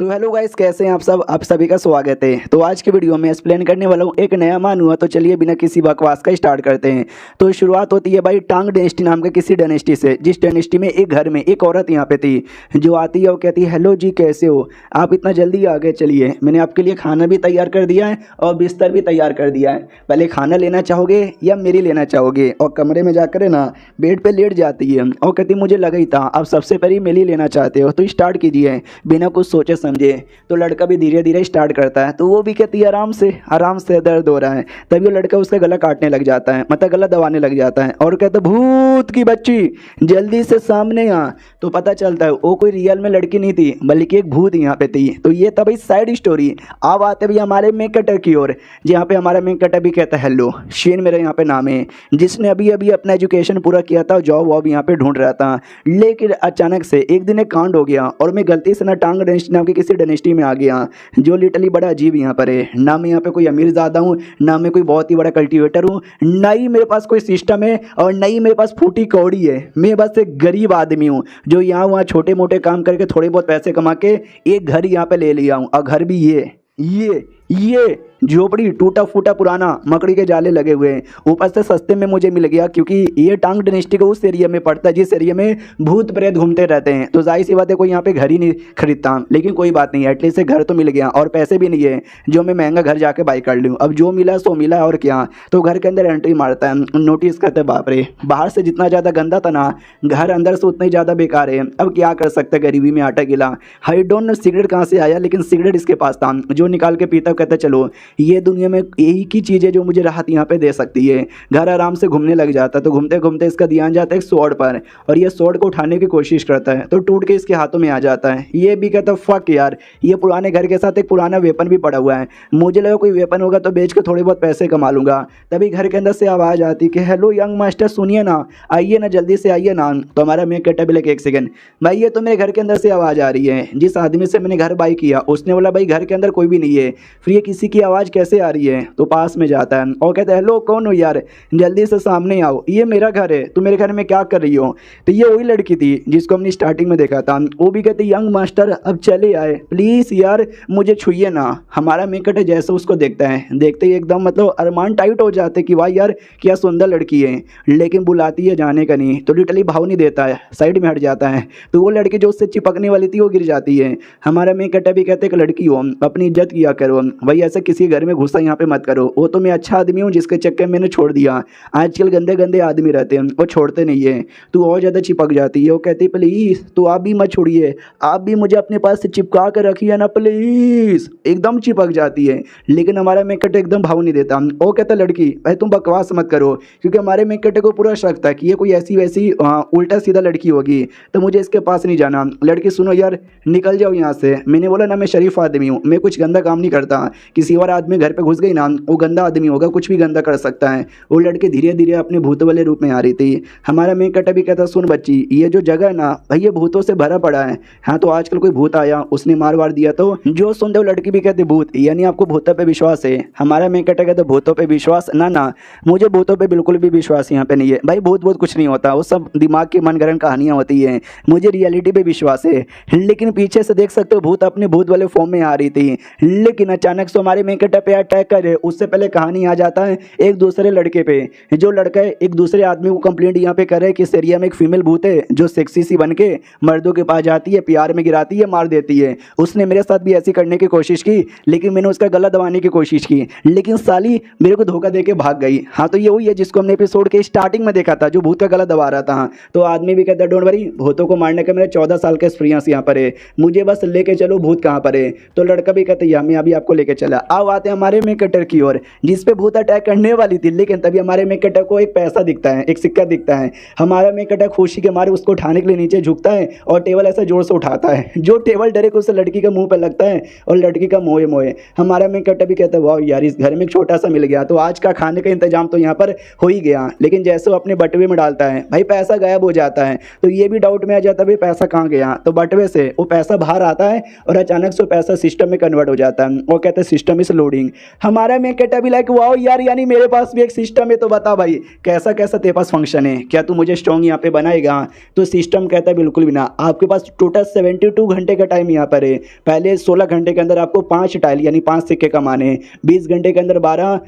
तो hello guys, कैसे हैं आप सब। आप सभी का स्वागत है। तो आज की वीडियो में एक्सप्लेन करने वाला हूँ एक नया मान हुआ। तो चलिए बिना किसी बकवास का स्टार्ट करते हैं। तो शुरुआत होती है भाई टांग डायनेस्टी नाम के किसी डायनेस्टी से, जिस डायनेस्टी में एक घर में एक औरत यहाँ पे थी जो आती है और कहती है हेलो जी कैसे हो, आप इतना जल्दी आ गए, चलिए मैंने आपके लिए खाना भी तैयार कर दिया है और बिस्तर भी तैयार कर दिया है, पहले खाना लेना चाहोगे या मेरी लेना चाहोगे। और कमरे में जाकर है ना बेड पे लेट जाती है और कहती मुझे लगा ही था आप सबसे पहले मेरी लेना चाहते हो, तो स्टार्ट कीजिए बिना कुछ सोचे समझे। तो लड़का भी धीरे धीरे स्टार्ट करता है, तो वो भी कहती है आराम से दर्द हो रहा है। तभी वो लड़का उसका गला काटने लग जाता है, मतलब गला दबाने लग जाता है और कहता है भूत की बच्ची जल्दी से सामने आ। तो पता चलता है वो कोई रियल में लड़की नहीं थी बल्कि एक भूत यहाँ पे थी। तो ये था भाई साइड स्टोरी। अब आते भी हमारे मेन कटर की ओर, जहाँ पे हमारा मेन कटर भी कहता है हेलो शेन मेरा यहाँ पे नाम है, जिसने अभी अभी अपना एजुकेशन पूरा किया था, जॉब वॉब यहाँ पे ढूंढ रहा था। लेकिन अचानक से एक दिन एक कांड हो गया और मैं गलती से ना टांग डायनेस्टी नाम की किसी डायनेस्टी में आ गया, जो लिटरली बड़ा अजीब यहाँ पर है। ना मैं यहाँ पे कोई अमीर ज़्यादा हूँ, ना मैं कोई बहुत ही बड़ा कल्टीवेटर हूँ, ना ही मेरे पास कोई सिस्टम है और ना ही मेरे पास फूटी कौड़ी है। मैं बस एक गरीब आदमी हूँ जो यहाँ वहाँ छोटे मोटे काम करके थोड़े बहुत पैसे कमा के एक घर यहाँ पे ले लिया हूँ। और घर भी ये झोपड़ी टूटा फूटा पुराना मकड़ी के जाले लगे हुए हैं, ऊपर से सस्ते में मुझे मिल गया क्योंकि ये टांग डायनेस्टी को उस एरिया में पड़ता है जिस एरिया में भूत प्रेत घूमते रहते हैं। तो जाहिर सी बात है कोई यहाँ पे घर ही नहीं खरीदता, लेकिन कोई बात नहीं, एटलीस्ट से घर तो मिल गया और पैसे भी नहीं है जो मैं महंगा घर जाके बाई कर लूँ। अब जो मिला सो मिला और क्या। तो घर के अंदर एंट्री मारता है, नोटिस करते हैं बाप रे बाहर से जितना ज़्यादा गंदा था ना घर अंदर से उतना ही ज़्यादा बेकार है। अब क्या कर सकते हैं, गरीबी में आटा गिला। आई डोंट नो सिगरेट कहाँ से आया, लेकिन सिगरेट इसके पास था जो निकाल के पीता। कहता चलो ये दुनिया में यही की चीज़ है जो मुझे राहत यहाँ पे दे सकती है। घर आराम से घूमने लग जाता है। तो घूमते घूमते इसका ध्यान जाता है एक स्वॉर्ड पर और ये स्वॉर्ड को उठाने की कोशिश करता है, तो टूट के इसके हाथों में आ जाता है। ये भी कहता है फक यार, ये पुराने घर के साथ एक पुराना वेपन भी पड़ा हुआ है, मुझे लगा कोई वेपन होगा तो बेच के थोड़े बहुत पैसे कमा लूँगा। तभी घर के अंदर से आवाज़ आती कि हेलो यंग मास्टर सुनिए ना, आइए ना जल्दी से आइए ना। तो हमारा मैं कहता भी लगे एक सेकंड भाई, ये तो मेरे घर के अंदर से आवाज़ आ रही है। जिस आदमी से मैंने घर बाई किया उसने बोला भाई घर के अंदर कोई भी नहीं है, फिर ये किसी की आवाज़ कैसे आ रही है। तो पास में जाता है और कहता है हेलो कौन हो यार, जल्दी से सामने आओ, ये मेरा घर है, तुम मेरे घर में क्या कर रही हो। तो ये वही लड़की थी जिसको हमने स्टार्टिंग में देखा था। वो भी कहती यंग मास्टर अब चले आए, प्लीज़ यार मुझे छुइए ना। हमारा मेकट है जैसे उसको देखता है, देखते ही एकदम मतलब अरमान टाइट हो जाते कि वाह यार क्या सुंदर लड़की है, लेकिन बुलाती है जाने का नहीं, तो लिटरली भाव नहीं देता है, साइड में हट जाता है। तो वो लड़की जो उससे चिपकने वाली थी वो गिर जाती है। हमारा मेकट भी कहते एक लड़की हो अपनी इज्जत किया करो भाई, ऐसे किसी घर में घुसा यहाँ पे मत करो। वो तो मैं अच्छा आदमी हूँ जिसके चक्कर मैंने छोड़ दिया, आजकल गंदे गंदे आदमी रहते हैं वो छोड़ते नहीं है। तू और ज़्यादा चिपक जाती है। वो कहती प्लीज़ तो आप भी मत छोड़िए, आप भी मुझे अपने पास से चिपका कर रखिए ना प्लीज़। एकदम चिपक जाती है, लेकिन हमारा मेकट एकदम भाव नहीं देता। वो कहता लड़की भाई तुम बकवास मत करो, क्योंकि हमारे मेकट को पूरा शक था कि ये कोई ऐसी वैसी उल्टा सीधा लड़की होगी, तो मुझे इसके पास नहीं जाना। लड़की सुनो यार निकल जाओ यहाँ से। मैंने बोला ना मैं शरीफ आदमी हूँ, मैं कुछ गंदा काम नहीं करता, किसी और आदमी घर पे घुस गई ना वो गंदा आदमी होगा, कुछ भी गंदा कर सकता है। वो लड़की धीरे धीरे अपने भूत वाले रूप में आ रही थी। हमारा मेन कटा भी कहता सुन बच्ची ये जो जगह है ना भाई ये भूतों से भरा पड़ा है। हाँ तो आजकल कोई भूत आया उसने मार वार दिया तो जो सुनते वो लड़की भी कहती भूत यानी आपको भूतों पे विश्वास है। हमारा मेन कटा कहता भूतों पे विश्वास ना मुझे भूतों पे बिल्कुल भी विश्वास यहाँ पे नहीं है भाई, भूत बहुत कुछ नहीं होता, वो सब दिमाग की मनगढ़ंत कहानियाँ होती हैं, मुझे रियलिटी पे विश्वास है। लेकिन पीछे से देख सकते हो भूत अपने भूत वाले फॉर्म में आ रही थी, लेकिन अचानक से हमारे मेन कटा पे अटैक करे। उससे पहले कहानी आ जाता है एक दूसरे लड़के पे, जो लड़का एक दूसरे आदमी को कंप्लेंट यहाँ पे करे कि इस एरिया में एक फीमेल भूत है जो सेक्सी सी बन के मर्दों के पास जाती है, प्यार में गिराती है, मार देती है। उसने मेरे साथ भी ऐसी करने की कोशिश की, लेकिन मैंने उसका गला दबाने की कोशिश की, लेकिन साली मेरे को धोखा दे के भाग गई। हाँ तो ये वही है जिसको हमने एपिसोड के स्टार्टिंग में देखा था, जो भूत का गला दबा रहा था। तो आदमी भी कहता है डोंट वरी, भूतों को मारने का मेरा 14 साल का एक्सपीरियंस यहाँ पर है, मुझे बस लेके चलो भूत कहाँ पर है। तो लड़का भी कहता है मैं अभी आपको लेके चला। अब आते हैं हमारे मेन कटर की ओर, जिस पे भूत अटैक करने वाली थी, लेकिन तभी हमारे मेन कटर को एक पैसा दिखता है, एक सिक्का दिखता है। हमारा मेन कटर खुशी के मारे उसको उठाने के लिए नीचे झुकता है और टेबल ऐसा जोर से उठाता है, जो टेबल डायरेक्ट उस लड़की के मुंह पर लगता है और लड़की का मोए मोए। हमारा मेन कटर भी कहता है वाह यार इस घर में एक छोटा सा मिल गया, तो आज का खाने का इंतजाम तो यहाँ पर हो ही गया। लेकिन जैसे वो अपने बटवे में डालता है भाई पैसा गायब हो जाता है, तो ये भी डाउट में आ जाता है भाई पैसा कहाँ गया। तो बटवे से वो पैसा बाहर आता है और अचानक से पैसा सिस्टम में कन्वर्ट हो जाता है। वो कहते हैं सिस्टम इस लोडिंग। हमारा मेन कहता भी लाइक वाओ यार, यानी मेरे पास भी एक सिस्टम है, तो बता भाई कैसा कैसा तेरे पास फंक्शन है, क्या तू मुझे स्ट्रॉन्ग यहाँ पे बनाएगा। तो सिस्टम कहता है बिल्कुल भी ना, आपके पास टोटल 72 घंटे का टाइम यहाँ पर है। पहले 16 घंटे के अंदर आपको 5 टाइल यानी 5 सिक्के कमाने, 20 घंटे के अंदर 12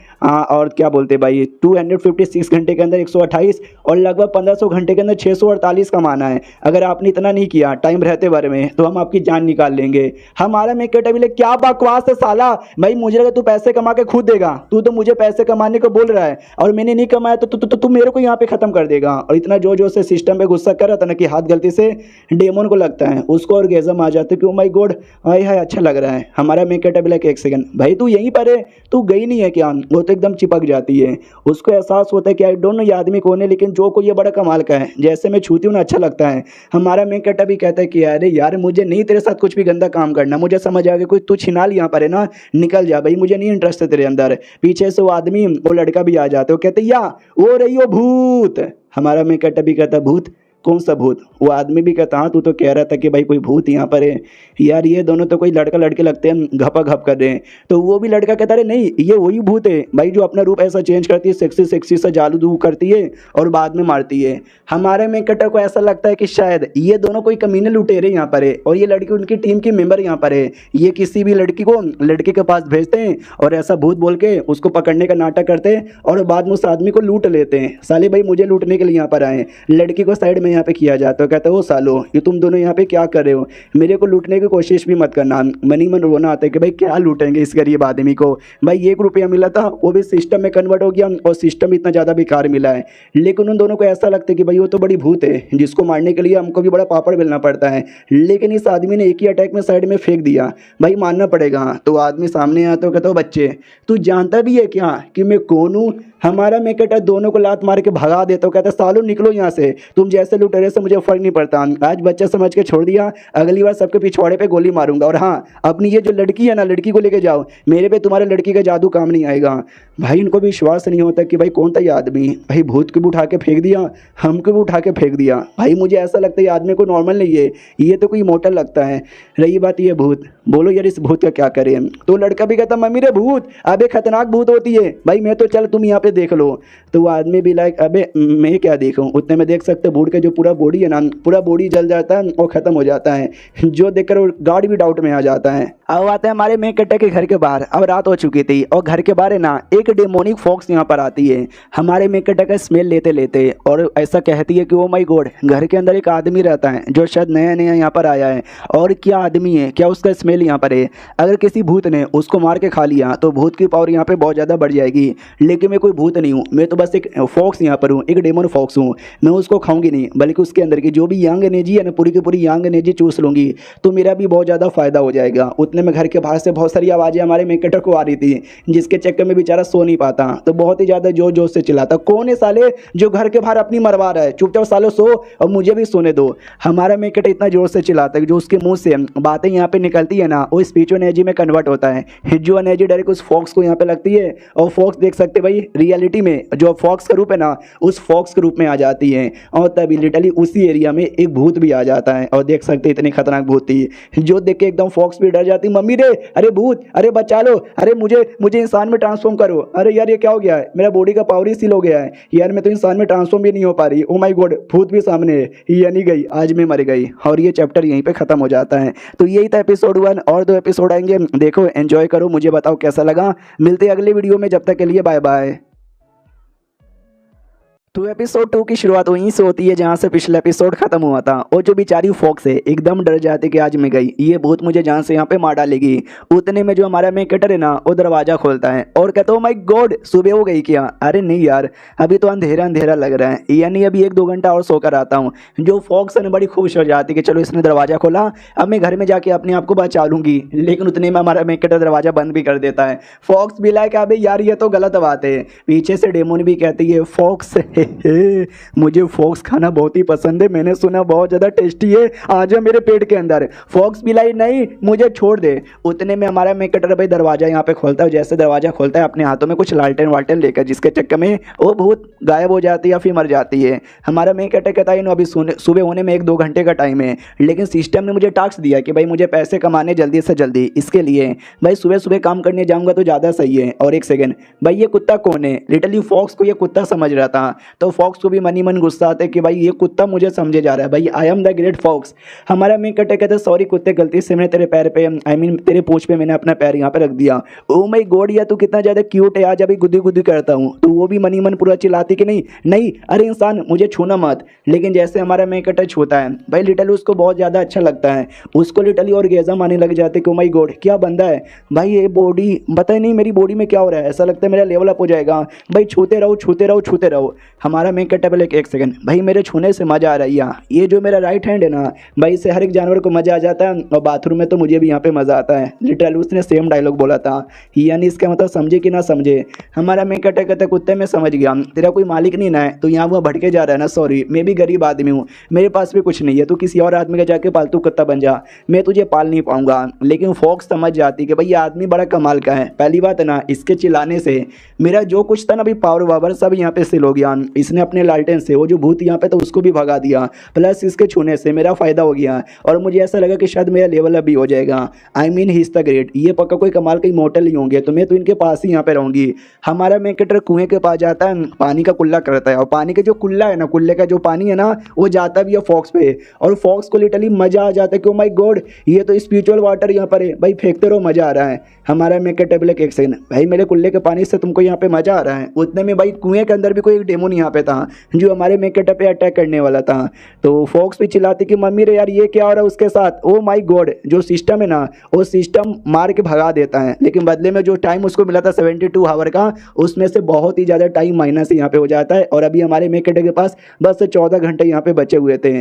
और क्या बोलते भाई 256 घंटे के अंदर 128 और लगभग 1500 घंटे के अंदर 648 कमाना है। अगर आपने इतना नहीं किया टाइम रहते बारे में तो हम आपकी जान निकाल लेंगे। हमारा मैं कहता भी क्या बकवास है साला, भाई मुझे लगा तू पैसे कमा के खुद देगा, तू तो मुझे पैसे कमाने को बोल रहा है और मैंने नहीं कमाया तो तू मेरे को यहाँ पे खत्म कर देगा। और इतना जोर जोर से सिस्टम पे गुस्सा कर रहा था ना कि हाथ गलती से डेमन को लगता है, उसको और गेजम आ जाते कि ओ माय गॉड हाय हाय अच्छा लग रहा है। हमारा मैं कहता भी एक सेकंड भाई तू यहीं पर है, तू गई नहीं है क्या। वो तो एकदम चिपक जाती है, उसको एहसास होता है कि आई डोंट नो ये आदमी कौन है, लेकिन जो को ये बड़ा कमाल का है, जैसे मैं छूती हूँ ना अच्छा लगता है। हमारा मैं कहता भी कहता है कि अरे यार मुझे नहीं तेरे साथ कुछ भी गंदा काम करना, मुझे समझ आ गया कोई तू छिनाल यहाँ पर है ना, निकल जा भाई, मुझे नहीं इंटरेस्ट है तेरे अंदर। पीछे से वो आदमी वो लड़का भी आ जाते हो, कहते या वो रही हो भूत। हमारा मैं कहता भी कहता भूत कौन सा भूत। वो आदमी भी कहता हाँ तू तो कह रहा था कि भाई कोई भूत यहाँ पर है। यार ये दोनों तो कोई लड़का लड़के लगते हैं, घपा घप कर रहे हैं। तो वो भी लड़का कहता है नहीं ये वही भूत है भाई जो अपना रूप ऐसा चेंज करती है, सेक्सी सेक्सी सा जादू करती है और बाद में मारती है। हमारे मेकटर को ऐसा लगता है कि शायद ये दोनों कोई कमीने लुटेरे यहाँ पर है और ये लड़की उनकी टीम की मेंबर यहाँ पर है। ये किसी भी लड़की को लड़के के पास भेजते हैं और ऐसा भूत बोल के उसको पकड़ने का नाटक करते हैं और बाद में उस आदमी को लूट लेते हैं। साले भाई मुझे लूटने के लिए यहाँ पर आए, लड़की को साइड में यहाँ पे किया जाता है। कहता है वो सालो ये तुम दोनों यहाँ पे क्या कर रहे हो, मेरे को लूटने की कोशिश भी मत करना। मनी मन रोना आता है कि भाई क्या लूटेंगे इस गरीब आदमी को, भाई 1 रुपया मिला था वो भी सिस्टम में कन्वर्ट हो गया और सिस्टम इतना ज़्यादा बेकार मिला है। लेकिन उन दोनों को ऐसा लगता है कि भाई वो तो बड़ी भूत है जिसको मारने के लिए हमको भी बड़ा पापड़ बेलना पड़ता है। लेकिन इस आदमी ने एक ही अटैक में साइड में फेंक दिया, भाई मानना पड़ेगा। तो आदमी सामने आता है, कहता हो बच्चे तू जानता भी है क्या कि मैं कौन हूँ। हमारा मैं कहता दोनों को लात मार के भगा देता हूँ, कहता सालों निकलो यहाँ से, तुम जैसे लुटेरे से मुझे फर्क नहीं पड़ता। आज बच्चा समझ के छोड़ दिया, अगली बार सबके पिछवाड़े पे गोली मारूंगा। और हाँ अपनी ये जो लड़की है ना लड़की को लेके जाओ, मेरे पे तुम्हारे लड़की का जादू काम नहीं आएगा। भाई इनको भी विश्वास नहीं होता कि भाई कौन था ये आदमी, भाई भूत को भी उठा के फेंक दिया, हमको भी उठा के फेंक दिया। भाई मुझे ऐसा लगता है ये आदमी को नॉर्मल नहीं है, ये तो कोई इमोर्टल लगता है। रही बात ये भूत, बोलो यार इस भूत का क्या करें। तो लड़का भी कहता मम्मी रे भूत, अबे खतरनाक भूत होती है भाई, मैं तो चल तुम यहाँ पे देख लो। तो वो आदमी भी लाइक अबे मैं क्या देखूं, उतने में देख सकते भूत का जो पूरा बॉडी है ना, पूरा बॉडी जल जाता है और ख़त्म हो जाता है, जो देखकर वो गार्ड भी डाउट में आ जाता है। अब आते हैं हमारे मेन कट्टे के घर के बाहर। अब रात हो चुकी थी और घर के बाहर है ना एक डेमोनिक फॉक्स यहाँ पर आती है। हमारे मेन कट्टे का स्मेल लेते लेते और ऐसा कहती है कि ओ माय गॉड घर के अंदर एक आदमी रहता है जो शायद नया नया यहाँ पर आया है। और क्या आदमी है, क्या उसका स्मेल यहाँ पर है। अगर किसी भूत ने उसको मार के खा लिया तो भूत की पावर यहाँ पे बहुत ज़्यादा बढ़ जाएगी। लेकिन मैं कोई भूत नहीं हूँ, मैं तो बस एक फॉक्स यहाँ पर हूँ, एक डेमन फॉक्स हूँ। मैं उसको खाऊंगी नहीं बल्कि उसके अंदर की जो भी यंग एनर्जी है ना पूरी की पूरी यंग एनर्जी चूस लूँगी, तो मेरा भी बहुत ज़्यादा फायदा हो जाएगा। उतने में घर के बाहर से बहुत सारी आवाज़ें हमारे मेकटर को आ रही थी, जिसके चक्कर में बेचारा सो नहीं पाता। तो बहुत ही ज़्यादा जोर जोर से चिल्लाता, कौन है साले जो घर के बाहर अपनी मरवा रहा है, चुपचाप सालों सो और मुझे भी सोने दो। हमारा मेकटर इतना जोर से चिल्लाता है कि जो उसके मुंह से बातें यहाँ पे निकलती है ना वो स्पिरिचुअल एनर्जी में कन्वर्ट होता है, जो एनर्जी डायरेक्ट उस फॉक्स को यहाँ पे लगती है। और फॉक्स देख सकते भाई रियलिटी में जो फॉक्स का रूप है ना उस फॉक्स के रूप में आ जाती है और तभी लिटरली उसी एरिया में एक भूत भी आ जाता है। और देख सकते इतनी खतरनाक भूत थी जो देख के एकदम फॉक्स भी डर जाती, मम्मी रे अरे भूत, अरे बचा लो, अरे मुझे इंसान में ट्रांसफॉर्म करो। अरे यार ये क्या हो गया है, मेरा बॉडी का पावर ही सील हो गया है यार, मैं तो इंसान में ट्रांसफॉर्म भी नहीं हो पा रही। ओ माय गॉड भूत भी सामने है, ये नहीं गई आज मैं मर गई। और ये चैप्टर यहीं पे खत्म हो जाता है। तो यही था एपिसोड 1, और 2 एपिसोड आएंगे, देखो एंजॉय करो, मुझे बताओ कैसा लगा। मिलते हैं अगले वीडियो में, जब तक के लिए बाय बाय। तो एपिसोड 2 की शुरुआत वहीं से होती है जहाँ से पिछला एपिसोड खत्म हुआ था। और जो बेचारी फॉक्स है एकदम डर जाती कि आज मैं गई, ये भूत मुझे जान से यहाँ पे मार डालेगी। उतने में जो हमारा मेकटर है ना वो दरवाजा खोलता है और कहता है माय गॉड सुबह हो गई क्या। अरे नहीं यार अभी तो अंधेरा अंधेरा लग रहा है, यानी अभी 1-2 घंटा और सोकर आता हूँ। जो फॉक्स है ना बड़ी खुश हो जाती है कि चलो इसने दरवाजा खोला, अब मैं घर में जाके अपने आप को बचा लूँगी। लेकिन उतने में हमारा मेकटर दरवाजा बंद भी कर देता है। फॉक्स भी लाइक अबे यार ये तो गलत बात है। पीछे से डेमोन भी कहती है फॉक्स मुझे फॉक्स खाना बहुत ही पसंद है, मैंने सुना बहुत ज़्यादा टेस्टी है, आ जा मेरे पेट के अंदर। फॉक्स भी लाई, नहीं मुझे छोड़ दे। उतने में हमारा मेन कटर भाई दरवाज़ा यहाँ पे खोलता है। जैसे दरवाज़ा खोलता है अपने हाथों में कुछ लालटेन वालटेन लेकर, जिसके चक्कर में वो भूत गायब हो जाती है या फिर मर जाती है। हमारा मेन कटर कहता है अभी सुबह होने में 1-2 घंटे का टाइम है, लेकिन सिस्टम ने मुझे टास्क दिया कि भाई मुझे पैसे कमाने जल्दी से जल्दी, इसके लिए भाई सुबह सुबह काम करने जाऊँगा तो ज़्यादा सही है। और एक सेकेंड भाई, ये कुत्ता कौन है? लिटरली फॉक्स को ये कुत्ता समझ रहा था, तो फॉक्स को भी मनी मन गुस्सा आता है कि भाई ये कुत्ता मुझे समझे जा रहा है, भाई I am the great fox. हमारा मेन कटर कहते हैं सॉरी कुत्ते, गलती से मैंने तेरे पैर पे तेरे पूंछ पे मैंने अपना पैर यहाँ पे रख दिया। ओ माय गॉड, या तू कितना ज़्यादा क्यूट है, आज अभी गुद्दी गुद्दी करता हूँ। तो वो भी मनी मन पूरा चिल्लाती कि नहीं नहीं अरे इंसान मुझे छूना मत। लेकिन जैसे हमारा मेन कटर छूता है भाई, लिटरली उसको बहुत ज़्यादा अच्छा लगता है, उसको लिटरली ऑर्गेज़म आने लग जाते कि ओ माय गॉड क्या बंदा है भाई, ये बॉडी पता ही नहीं मेरी बॉडी में क्या हो रहा है, ऐसा लगता है मेरा लेवल अप हो जाएगा। भाई छूते रहो छूते रहो छूते रहो। हमारा मेन कटर बोले एक सेकंड भाई, मेरे छूने से मज़ा आ रही है, ये जो मेरा राइट हैंड है ना भाई, इससे हर एक जानवर को मज़ा आ जाता है, और बाथरूम में तो मुझे भी यहाँ पे मज़ा आता है। लिटरली उसने सेम डायलॉग बोला था, यानी इसका मतलब समझे कि ना समझे। हमारा मेन कटर कहते कुत्ते में समझ गया, तेरा कोई मालिक नहीं ना है तो यहाँ वो भटके जा रहा है ना, सॉरी मैं भी गरीब आदमी हूँ, मेरे पास भी कुछ नहीं है, तो किसी और आदमी का जाके पालतू कुत्ता बन जा, मैं तुझे पाल नहीं पाऊंगा। लेकिन फॉक्स समझ जाती कि भाई ये आदमी बड़ा कमाल का है। पहली बात है ना, इसके चिल्लाने से मेरा जो कुछ था ना भाई पावर वावर सब यहाँ पे सिल हो गया। इसने अपने लालटेन से वो जो भूत यहाँ पे था उसको भी भगा दिया, प्लस इसके छूने से मेरा फ़ायदा हो गया, और मुझे ऐसा लगा कि शायद मेरा लेवल अभी हो जाएगा। I mean he is the great, ये पक्का कोई कमाल के इमॉर्टल ही होंगे, तो मैं तो इनके पास ही यहाँ पे रहूँगी। हमारा मेन कटर कुएँ के पास जाता है, पानी का कुल्ला करता है, और पानी का जो कुल्ला है ना, कुल्ले का जो पानी है ना वो जाता भी है फॉक्स पे, और फॉक्स को लिटरली मज़ा आ जाता है कि ओ माय गॉड ये तो स्पिरिचुअल वाटर यहाँ पर है, भाई फेंकते रहो मज़ा आ रहा है। हमारा मेन कटर बोले एक सेकंड भाई, मेरे कुल्ले के पानी से तुमको यहाँ पे मज़ा आ रहा है। उतने में भाई कुएं के अंदर भी कोई एक डेमोन यहाँ पे था जो हमारे मेन कटर पे अटैक करने वाला था। तो फॉक्स भी चिल्लाती कि मम्मी रे यार ये क्या हो रहा है उसके साथ। ओ माय गॉड, जो सिस्टम है ना वो सिस्टम मार के भगा देता है, लेकिन बदले में जो टाइम उसको मिला था 72 आवर का, उसमें से बहुत ही ज़्यादा टाइम माइनस यहाँ पे हो जाता है, और अभी हमारे मेन कटर के पास बस 14 घंटे यहाँ पे बचे हुए थे।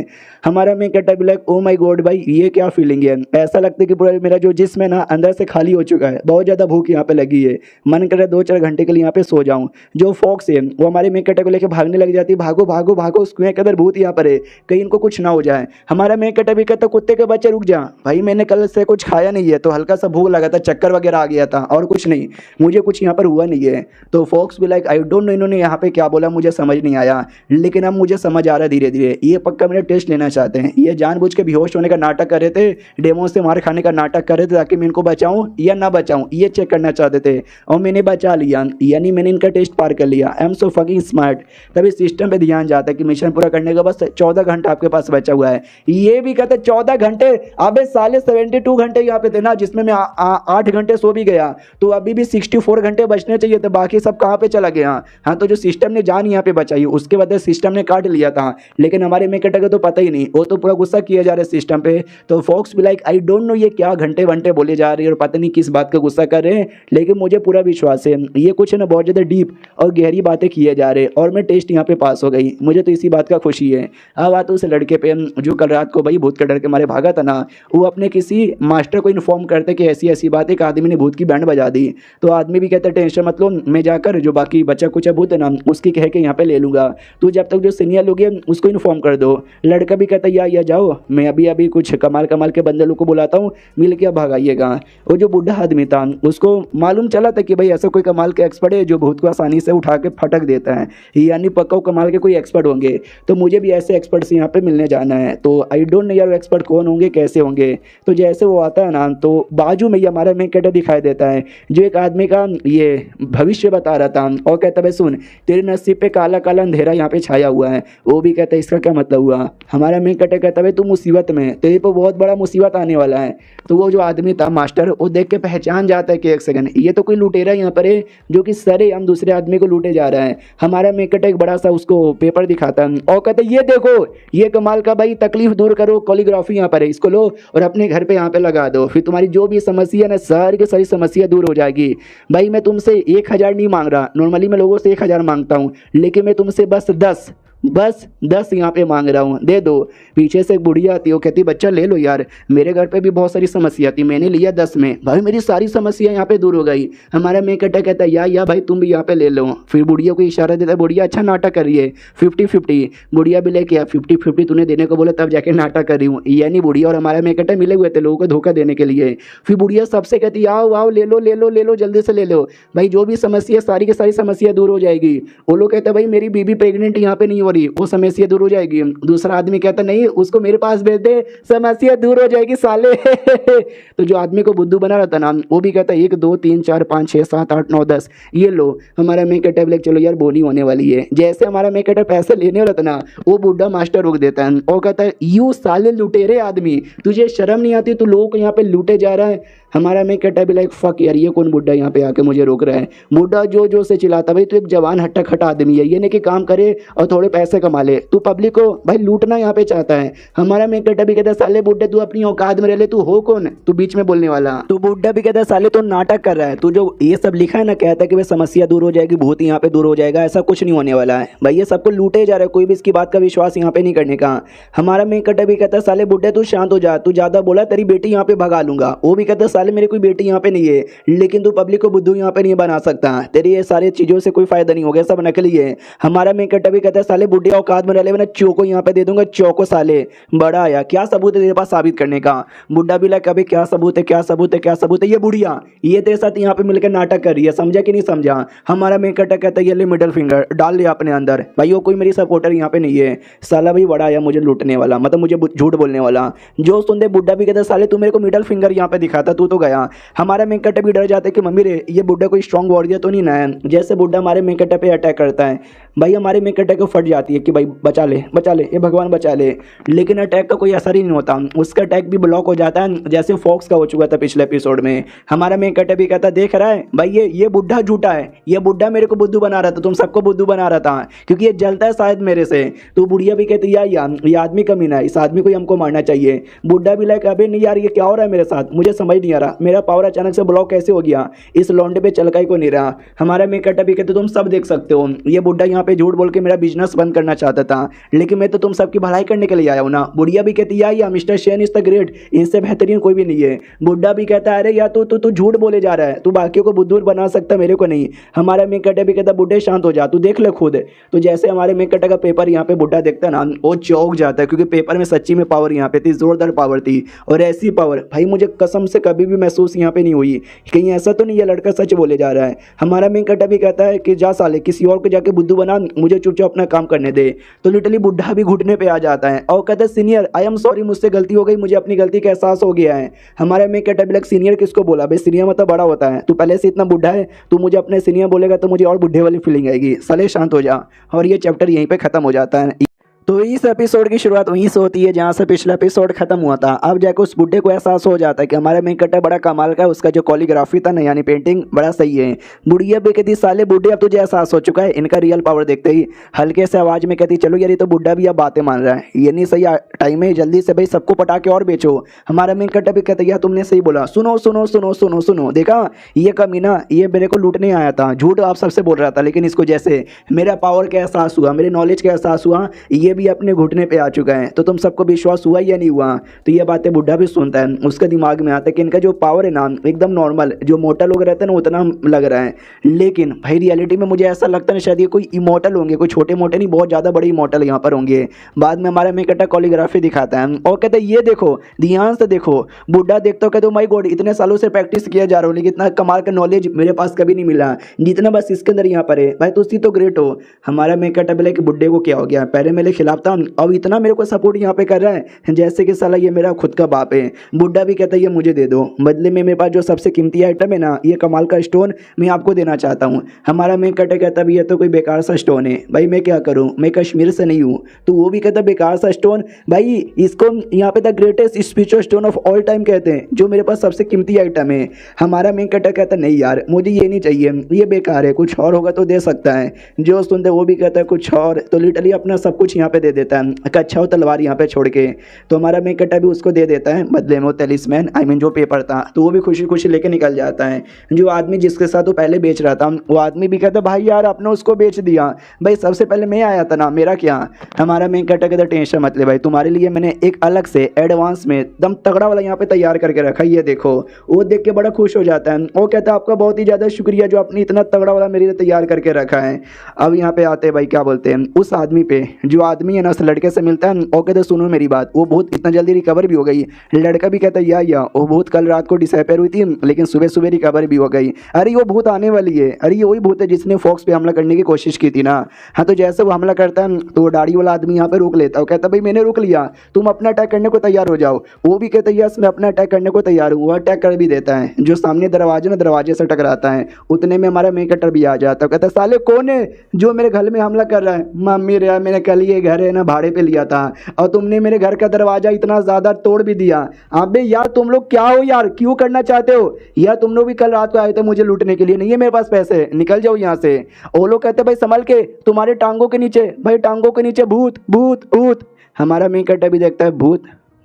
हमारा मेन कटर भी लाइक ओ माय गॉड भाई ये क्या फीलिंग है, ऐसा लगता है कि पूरा मेरा जो जिस्म है ना अंदर से खाली हो चुका है, बहुत ज़्यादा भूख यहाँ पे लगी है, मन कर रहा है 2-4 घंटे के लिए यहाँ पे सो जाऊँ। जो फॉक्स है वो हमारे मेन कटर को लेकर भागने लग जाती है, भागो भागो भागो उस कुएं के अंदर भूत यहाँ पर है, कहीं इनको कुछ ना हो जाए। हमारा मेन कटर भी कहता कुत्ते के बच्चे रुक जा भाई, मैंने कल से कुछ खाया नहीं है तो हल्का सा भूख लगा था, चक्कर वगैरह आ गया था, और कुछ नहीं, मुझे कुछ यहाँ पर हुआ नहीं है। तो फॉक्स भी लाइक आई डोंट नो इन्होंने यहाँ पे क्या बोला मुझे समझ नहीं आया, लेकिन अब मुझे समझ आ रहा है धीरे धीरे, ये पक्का मेरा टेस्ट लेना चाहते हैं, ये जानबूझ के बेहोश होने का नाटक कर रहे थे, डेमो से मार खाने का नाटक कर रहे थे ताकि मैं इनको बचाऊं या ना बचाऊं ये चेक करना चाहते थे, और मैंने बचा लिया, यानी मैंने इनका टेस्ट पार कर लिया। I am so fucking smart. तभी सिस्टम पे ध्यान जाता है कि मिशन पूरा करने का बस 14 घंटा आपके पास बचा हुआ है। ये भी कहते 14 घंटे, अबे साले 72 घंटे यहाँ पे थे ना, जिसमें मैं 8 घंटे सो भी गया, तो अभी भी 64 घंटे बचने चाहिए थे, बाकी सब कहाँ पे चला गया। हाँ तो जो सिस्टम ने जान यहाँ पे बचाई उसके बाद सिस्टम ने काट लिया था, लेकिन हमारे मेन कटर को तो पता ही नहीं, वो तो पूरा गुस्सा किया जा रहा है सिस्टम पे। तो फॉक्स भी लाइक आई डोंट नो ये क्या घंटे घंटे बोले जा रही है और पता नहीं किस बात का गुस्सा कर रहे हैं, लेकिन मुझे पूरा विश्वास है ये कुछ है ना बहुत ज़्यादा डीप और गहरी बातें किए जा रहे हैं, और मैं टेस्ट यहाँ पे पास हो गई, मुझे तो इसी बात का खुशी है। अब आते उस लड़के पे जो कल रात को भाई भूत के डर के मारे भागा था ना, वो अपने किसी मास्टर को इन्फॉर्म करते कि ऐसी ऐसी बात है कि आदमी ने भूत की बैंड बजा दी। तो आदमी भी कहता टेंशन मत लो, मैं जाकर जो बाकी बच्चा कुछ भूत है ना उसकी कह के यहाँ पे ले लूँगा, तो जब तक जो सीनियर लोग हैं उसको इन्फॉर्म कर दो। लड़का भी कहता या जाओ, मैं अभी अभी कुछ कमाल कमाल के बंदे लोग को बुलाता हूँ, मिल के भागाइएगा। वो जो बूढ़ा आदमी था उसको मालूम चला था कि भाई ऐसा कोई कमाल के एक्सपर्ट है जो भूत को आसानी से उठा के फटक देता है, यानी पक्का कमाल के कोई एक्सपर्ट होंगे, तो मुझे भी ऐसे एक्सपर्ट से यहाँ पे मिलने जाना है। तो आई डोंट नो यार एक्सपर्ट कौन होंगे कैसे होंगे। तो जैसे वो आता है ना तो बाजू में हमारा मेन कैरेक्टर दिखाई देता है जो एक आदमी का ये भविष्य बता रहा था, और कहता है सुन तेरे नसीब पे काला काला अंधेरा यहाँ पे छाया हुआ है। वो भी कहता है इसका क्या मतलब हुआ। हमारा मेन कैरेक्टर कहता है तू मुसीबत में, तेरे पे बहुत बड़ा मुसीबत आने वाला है। तो वो जो आदमी था मास्टर वो देख के पहचान जाता है कि एक सेकंड ये तो कोई लुटेरा यहाँ पर है जो कि सरे हम दूसरे आदमी को लूटे जा रहा है। हमारा मेन कैरेक्टर एक बड़ा सा उसको पेपर दिखाता है और कहता है ये देखो ये कमाल का भाई तकलीफ दूर करो कोलियोग्राफी यहाँ पर है, इसको लो और अपने घर पे यहाँ पे लगा दो, फिर तुम्हारी जो भी समस्या ना सारी की सारी समस्या दूर हो जाएगी। भाई मैं तुमसे 1000 नहीं मांग रहा, नॉर्मली मैं लोगों से 1000 मांगता हूँ, लेकिन मैं तुमसे बस 10 बस 10 यहाँ पे मांग रहा हूँ, दे दो। पीछे से एक बुढ़िया आती है, वो कहती बच्चा ले लो यार, मेरे घर पे भी बहुत सारी समस्या थी, मैंने लिया 10 में, भाई मेरी सारी समस्या यहाँ पे दूर हो गई। हमारा मेकटा कहता है या भाई तुम भी यहाँ पे ले लो। फिर बुढ़िया को इशारा देता है, बुढ़िया अच्छा नाटक कर रही है, 50-50। बुढ़िया भी लेके आ, 50-50 तूने देने को बोला तब जाके नाटक कर रही हूँ। यानी बुढ़िया और हमारा मेकटा मिले हुए थे लोगों को धोखा देने के लिए। फिर बुढ़िया सबसे कहती आओ आओ ले लो ले लो ले लो, जल्दी से ले लो भाई, जो भी समस्या सारी की सारी समस्या दूर हो जाएगी। वो लोग कहते हैं भाई मेरी बीबी प्रेग्नेंट यहाँ पे नहीं हो रही, वो समस्या दूर हो जाएगी। दूसरा आदमी कहता नहीं उसको मेरे पास भेज दे, समस्या दूर हो जाएगी साले। तो जो आदमी को बुद्धू बना रहा था ना, वो भी कहता है 1 2 3 4 5 6 7 8 9 10 ये लो। हमारा मेकअप बोले चलो यार बोनी होने वाली है। जैसे हमारा मेकअप पैसे लेने वाला था ना, वो बुढ़ा मास्टर रोक देता है और कहता है यू साले लुटेरे आदमी, तुझे शर्म नहीं आती, तू लोगों को यहाँ पे लूटे जा रहा है। हमारा मेकअप भी लाइक फक यार, ये कौन बुढ़ा यहाँ पे आके मुझे रोक रहा है। बुढ़ा जो जो से चिल्लाता भाई तू एक जवान हट्टा खट्टा आदमी है, ये नहीं कि काम करे और थोड़े पैसे कमा ले, तू पब्लिक को भाई लूटना यहाँ पे चाहता है। हमारा मेकअप भी कहता है साले बुढ़े तू अपनी औकात में रह ले, तू हो कौन, तू बीच में बोलने वाला। तो बुढ़ा भी कहता है साले तू नाटक कर रहा है, तू जो ये सब लिखा है ना, कहता है कि भाई समस्या दूर हो जाएगी, भूत यहाँ पे दूर हो जाएगा, ऐसा कुछ नहीं होने वाला है भाई, ये सबको लूटे जा रहा है, कोई भी इसकी बात का विश्वास यहाँ पे नहीं करने का। हमारा मेकअप भी कहता है साले बुढ़े तू शांत हो जा, तू ज्यादा बोला तेरी बेटी यहाँ पे भगा लूंगा। वो भी कहता है साले मेरी कोई बेटी यहाँ पे नहीं है, लेकिन तू पब्लिक को बुद्धू यहाँ पे नहीं बना सकता, तेरी ये सारी चीजों से कोई फायदा नहीं होगा, सब नकली है। हमारा मेकअप भी कहता है साले बुढ़े औकात में रह ले, मैंने चौको यहाँ पे दे दूंगा, चौको साले बड़ा आया, क्या सबूत है तेरे पास साबित करने का। बुढ़ा भी लाइक अभी क्या सबूत है क्या सबूत है क्या सबूत है, ये बुढ़िया ये तेरे साथ यहाँ पे मिलकर नाटक कर रही है, समझा कि नहीं समझा। हमारा मेकअप कहता है ये ले मिडिल फिंगर डाल लिया अपने अंदर, भाई वो कोई मेरी सपोर्टर यहाँ पे नहीं है, साला भाई बड़ा आया मुझे लूटने वाला, मतलब मुझे झूठ बोलने वाला। जो सुनते बुढ़ा भी कहता है साले तू मेरे को मिडिल फिंगर यहाँ पे दिखाता, तू तो गया। हमारा मेकअप भी डर जाता है कि मम्मी रे ये बुढ़ा कोई स्ट्रॉन्ग वॉरियर तो नहीं ना है। जैसे बुढ़ा हमारे मेकअप पे अटैक करता है, भाई हमारे मेकअप को फट जाती है कि भाई बचा ले ये भगवान बचा ले, लेकिन अटैक का कोई असर ही नहीं होता, उसका अटैक भी ब्लॉक हो जाता है, जैसे फॉक्स का हो चुका था पिछले एपिसोड में। हमारा मेकअप भी कहता देख रहा है भाई ये बुढ़ा झूठा है, ये बुढ़ा मेरे को बुद्धू बना रहा था, तुम सबको बुद्धू बना रहा था, क्योंकि ये जलता है शायद मेरे से। तो बुढ़िया भी कहती यार ये आदमी कमीना है, इस आदमी को हमको मारना चाहिए। बुढ़ा भी लाइक अबे नहीं यार ये क्या हो रहा है मेरे साथ, मुझे समझ नहीं आ रहा, मेरा पावर अचानक से ब्लॉक कैसे हो गया, इस लौंडे पे चलका ही को नहीं रहा। हमारा मेकअप भी कहते तुम सब देख सकते हो, ये बुढ़ा यहाँ पे झूठ बोल के मेरा बिजनेस बंद करना चाहता था, लेकिन मैं तो तुम सबकी भलाई करने के लिए आया हूँ ना। बुढ़िया भी कहती या mister Shane is the great, इनसे बेहतरीन कोई भी नहीं है। बुढ़ा भी कहता है अरे यार तू झूठ बोले जा रहा है, तू बाकियों को बुद्धू बना सकता, मेरे को नहीं। हमारा मेकअप भी कहता बुढ़े शांत हो जा, तू देख ले खुद। तो जैसे हमारे मेकअप का पेपर यहाँ पे बुढ़ा देखता है ना, वो चौंक जाता है, क्योंकि पेपर में सच्ची में पावर यहाँ पे थी, जोरदार पावर थी, और ऐसी पावर भाई मुझे कसम से कभी भी महसूस यहाँ पे नहीं हुई, कहीं ऐसा तो नहीं ये लड़का सच बोले जा रहा है। हमारा मेकअप भी कहता है कि जा साले किसी और को जाके बुद्धू बना, मुझे चुपचाप अपना काम करने दे। तो लिटरली बुढ़ा भी घुटने पे आ जाता है और कहता है सीनियर आई एम सॉरी, मुझसे गलती हो गई, मुझे अपनी गलती का एहसास हो गया है। हमारा मेकअप भी लाइक सीनियर किसको बोला भाई, सीनियर मतलब बड़ा होता है, तू पहले से इतना बुढ़ा है, तू मुझे अपने सीनियर बोलेगा तो मुझे और बुढ़े वाली फीलिंग आएगी, साले शांत हो जा। और ये चैप्टर यहीं पे खत्म हो जाता है। तो इस एपिसोड की शुरुआत वहीं से होती है जहाँ से पिछला एपिसोड खत्म हुआ था। अब जाकर उस बुड्ढे को एहसास हो जाता है कि हमारा मेकअप बड़ा कमाल का है, उसका जो कोरियोग्राफी था ना यानी पेंटिंग बड़ा सही है। बुढ़िया भी कहती साले बुढ़े अब तुझे एहसास हो चुका है, इनका रियल पावर देखते ही हल्के से आवाज़ में कहती चलो यार ये तो बुढ़ा भी अब बातें मान रहा है, ये नहीं सही टाइम है, जल्दी से भाई सबको पटा के और बेचो। हमारा मेकअप भी कहते यार तुमने सही बोला, सुनो सुनो सुनो सुनो सुनो, देखा ये कमीना ये मेरे को लूटने आया था, झूठ आप सबसे बोल रहा था, लेकिन इसको जैसे मेरा पावर का एहसास हुआ, मेरे नॉलेज का एहसास हुआ, ये भी अपने घुटने आ चुका है। तो तुम सबको विश्वास हुआ या नहीं हुआ। तो ये बातें बुढ़ा भी सुनता है, उसके दिमाग में आता है कि इनका जो पावर है ना एकदम नॉर्मल, जो मोटा लोग रहते हैं ना उतना लग रहा है, लेकिन भाई रियलिटी में मुझे ऐसा लगता है शायद ये कोई इमोर्टल होंगे, कोई छोटे मोटे नहीं बहुत ज़्यादा बड़े इमोर्टल यहाँ पर होंगे। बाद में हमारा मेकअप कोरियोग्राफी दिखाता है और कहता है ये देखो ध्यान से देखो। बुढ़ा देखता कहते माय गॉड इतने सालों से प्रैक्टिस किया जा रहा हूँ, लेकिन इतना कमाल का नॉलेज मेरे पास कभी नहीं मिला जितना बस इसके अंदर यहाँ पर है। भाई तो उसकी तो ग्रेट हो। हमारा मेकअप कि बुढ़े को क्या हो गया, पहले मेरे खिलाफ था अब इतना मेरे को सपोर्ट यहाँ पे कर रहा है जैसे कि साला ये मेरा खुद का बाप है। बुड्ढा भी कहता है ये मुझे दे दो, बदले में मेरे पास जो सबसे कीमती आइटम है ना ये कमाल का स्टोन मैं आपको देना चाहता हूँ। हमारा मैं कहता भी ये तो कोई बेकार सा स्टोन है, भाई मैं क्या करूँ, मैं कश्मीर से नहीं हूँ। तो वो भी कहता बेकार सा स्टोन, भाई इसको यहाँ पे the greatest spiritual stone of all time कहते हैं, जो मेरे पास सबसे कीमती आइटम है। हमारा मैं कहता नहीं यार मुझे ये नहीं चाहिए, ये बेकार है, कुछ और होगा तो दे सकता है। जो सुनते वो भी कहता है कुछ और। तो लिटरली अपना सब कुछ यहाँ पे दे देता है, कच्छा और तलवार यहाँ पे छोड़ के। तो हमारा मेन कैरेक्टर भी उसको दे देता है बदले में वो तलिस्मैन, आई मीन जो पेपर था। तो वो भी खुशी खुशी लेके निकल जाता है। जो आदमी जिसके साथ वो पहले बेच रहा था वो आदमी भी कहता भाई यार आपने उसको बेच दिया, भाई सबसे पहले मैं आया था ना, मेरा क्या। हमारा मेन कैरेक्टर कहता टेंशन मत ले भाई, तुम्हारे लिए मैंने एक अलग से एडवांस में एकदम तगड़ा वाला यहाँ पे तैयार करके रखा है, ये देखो। वो देख के बड़ा खुश हो जाता है। वो कहता है आपका बहुत ही ज़्यादा शुक्रिया जो आपने इतना तगड़ा वाला मेरे लिए तैयार करके रखा है। अब यहाँ पे आते हैं भाई, क्या बोलते हैं उस आदमी पे, जो आदमी है ना उस लड़के से मिलता है। वो कहते सुनो मेरी बात, वो बहुत इतना जल्दी रिकवर भी हो गई। लड़का भी कहता है या वो बहुत कल रात को डिसअपेयर हुई थी लेकिन सुबह सुबह रिकवर भी हो गई। अरे वो भूत आने वाली है, अरे ये वही भूत है जिसने फॉक्स पे हमला करने की कोशिश की थी ना। हाँ तो जैसे वो हमला करता है तो दाढ़ी वाला आदमी यहाँ पे रोक लेता है। वो कहता भाई मैंने रोक लिया, तुम अपना अटैक करने को तैयार हो जाओ। वो भी कहता है यस मैं अपना अटैक करने को तैयार हूँ। वो अटैक कर भी देता है। जो सामने दरवाजे ना दरवाजे से टकराता है, उतने में हमारा मेन कैरेक्टर भी आ जाता है। कहता है साले कौन है जो मेरे घर में हमला कर रहा है। मम्मी रे मैंने कल ये घर है ना भाड़े पे लिया था और तुमने मेरे घर का दरवाजा इतना ज़्यादा तोड़ भी दिया। अबे यार तुम लोग क्या हो यार, क्यों करना चाहते हो यार, तुम लोग भी कल रात को आए थे मुझे लूटने के लिए, नहीं है मेरे पास पैसे, निकल जाओ यहाँ से। वो लोग कहते भाई संभल के, तुम्हारे टांगों के नीचे, भाई टांगों के नीचे भूत भूत भूत। हमारा मेन कैरेक्टर भी देखता है भूत,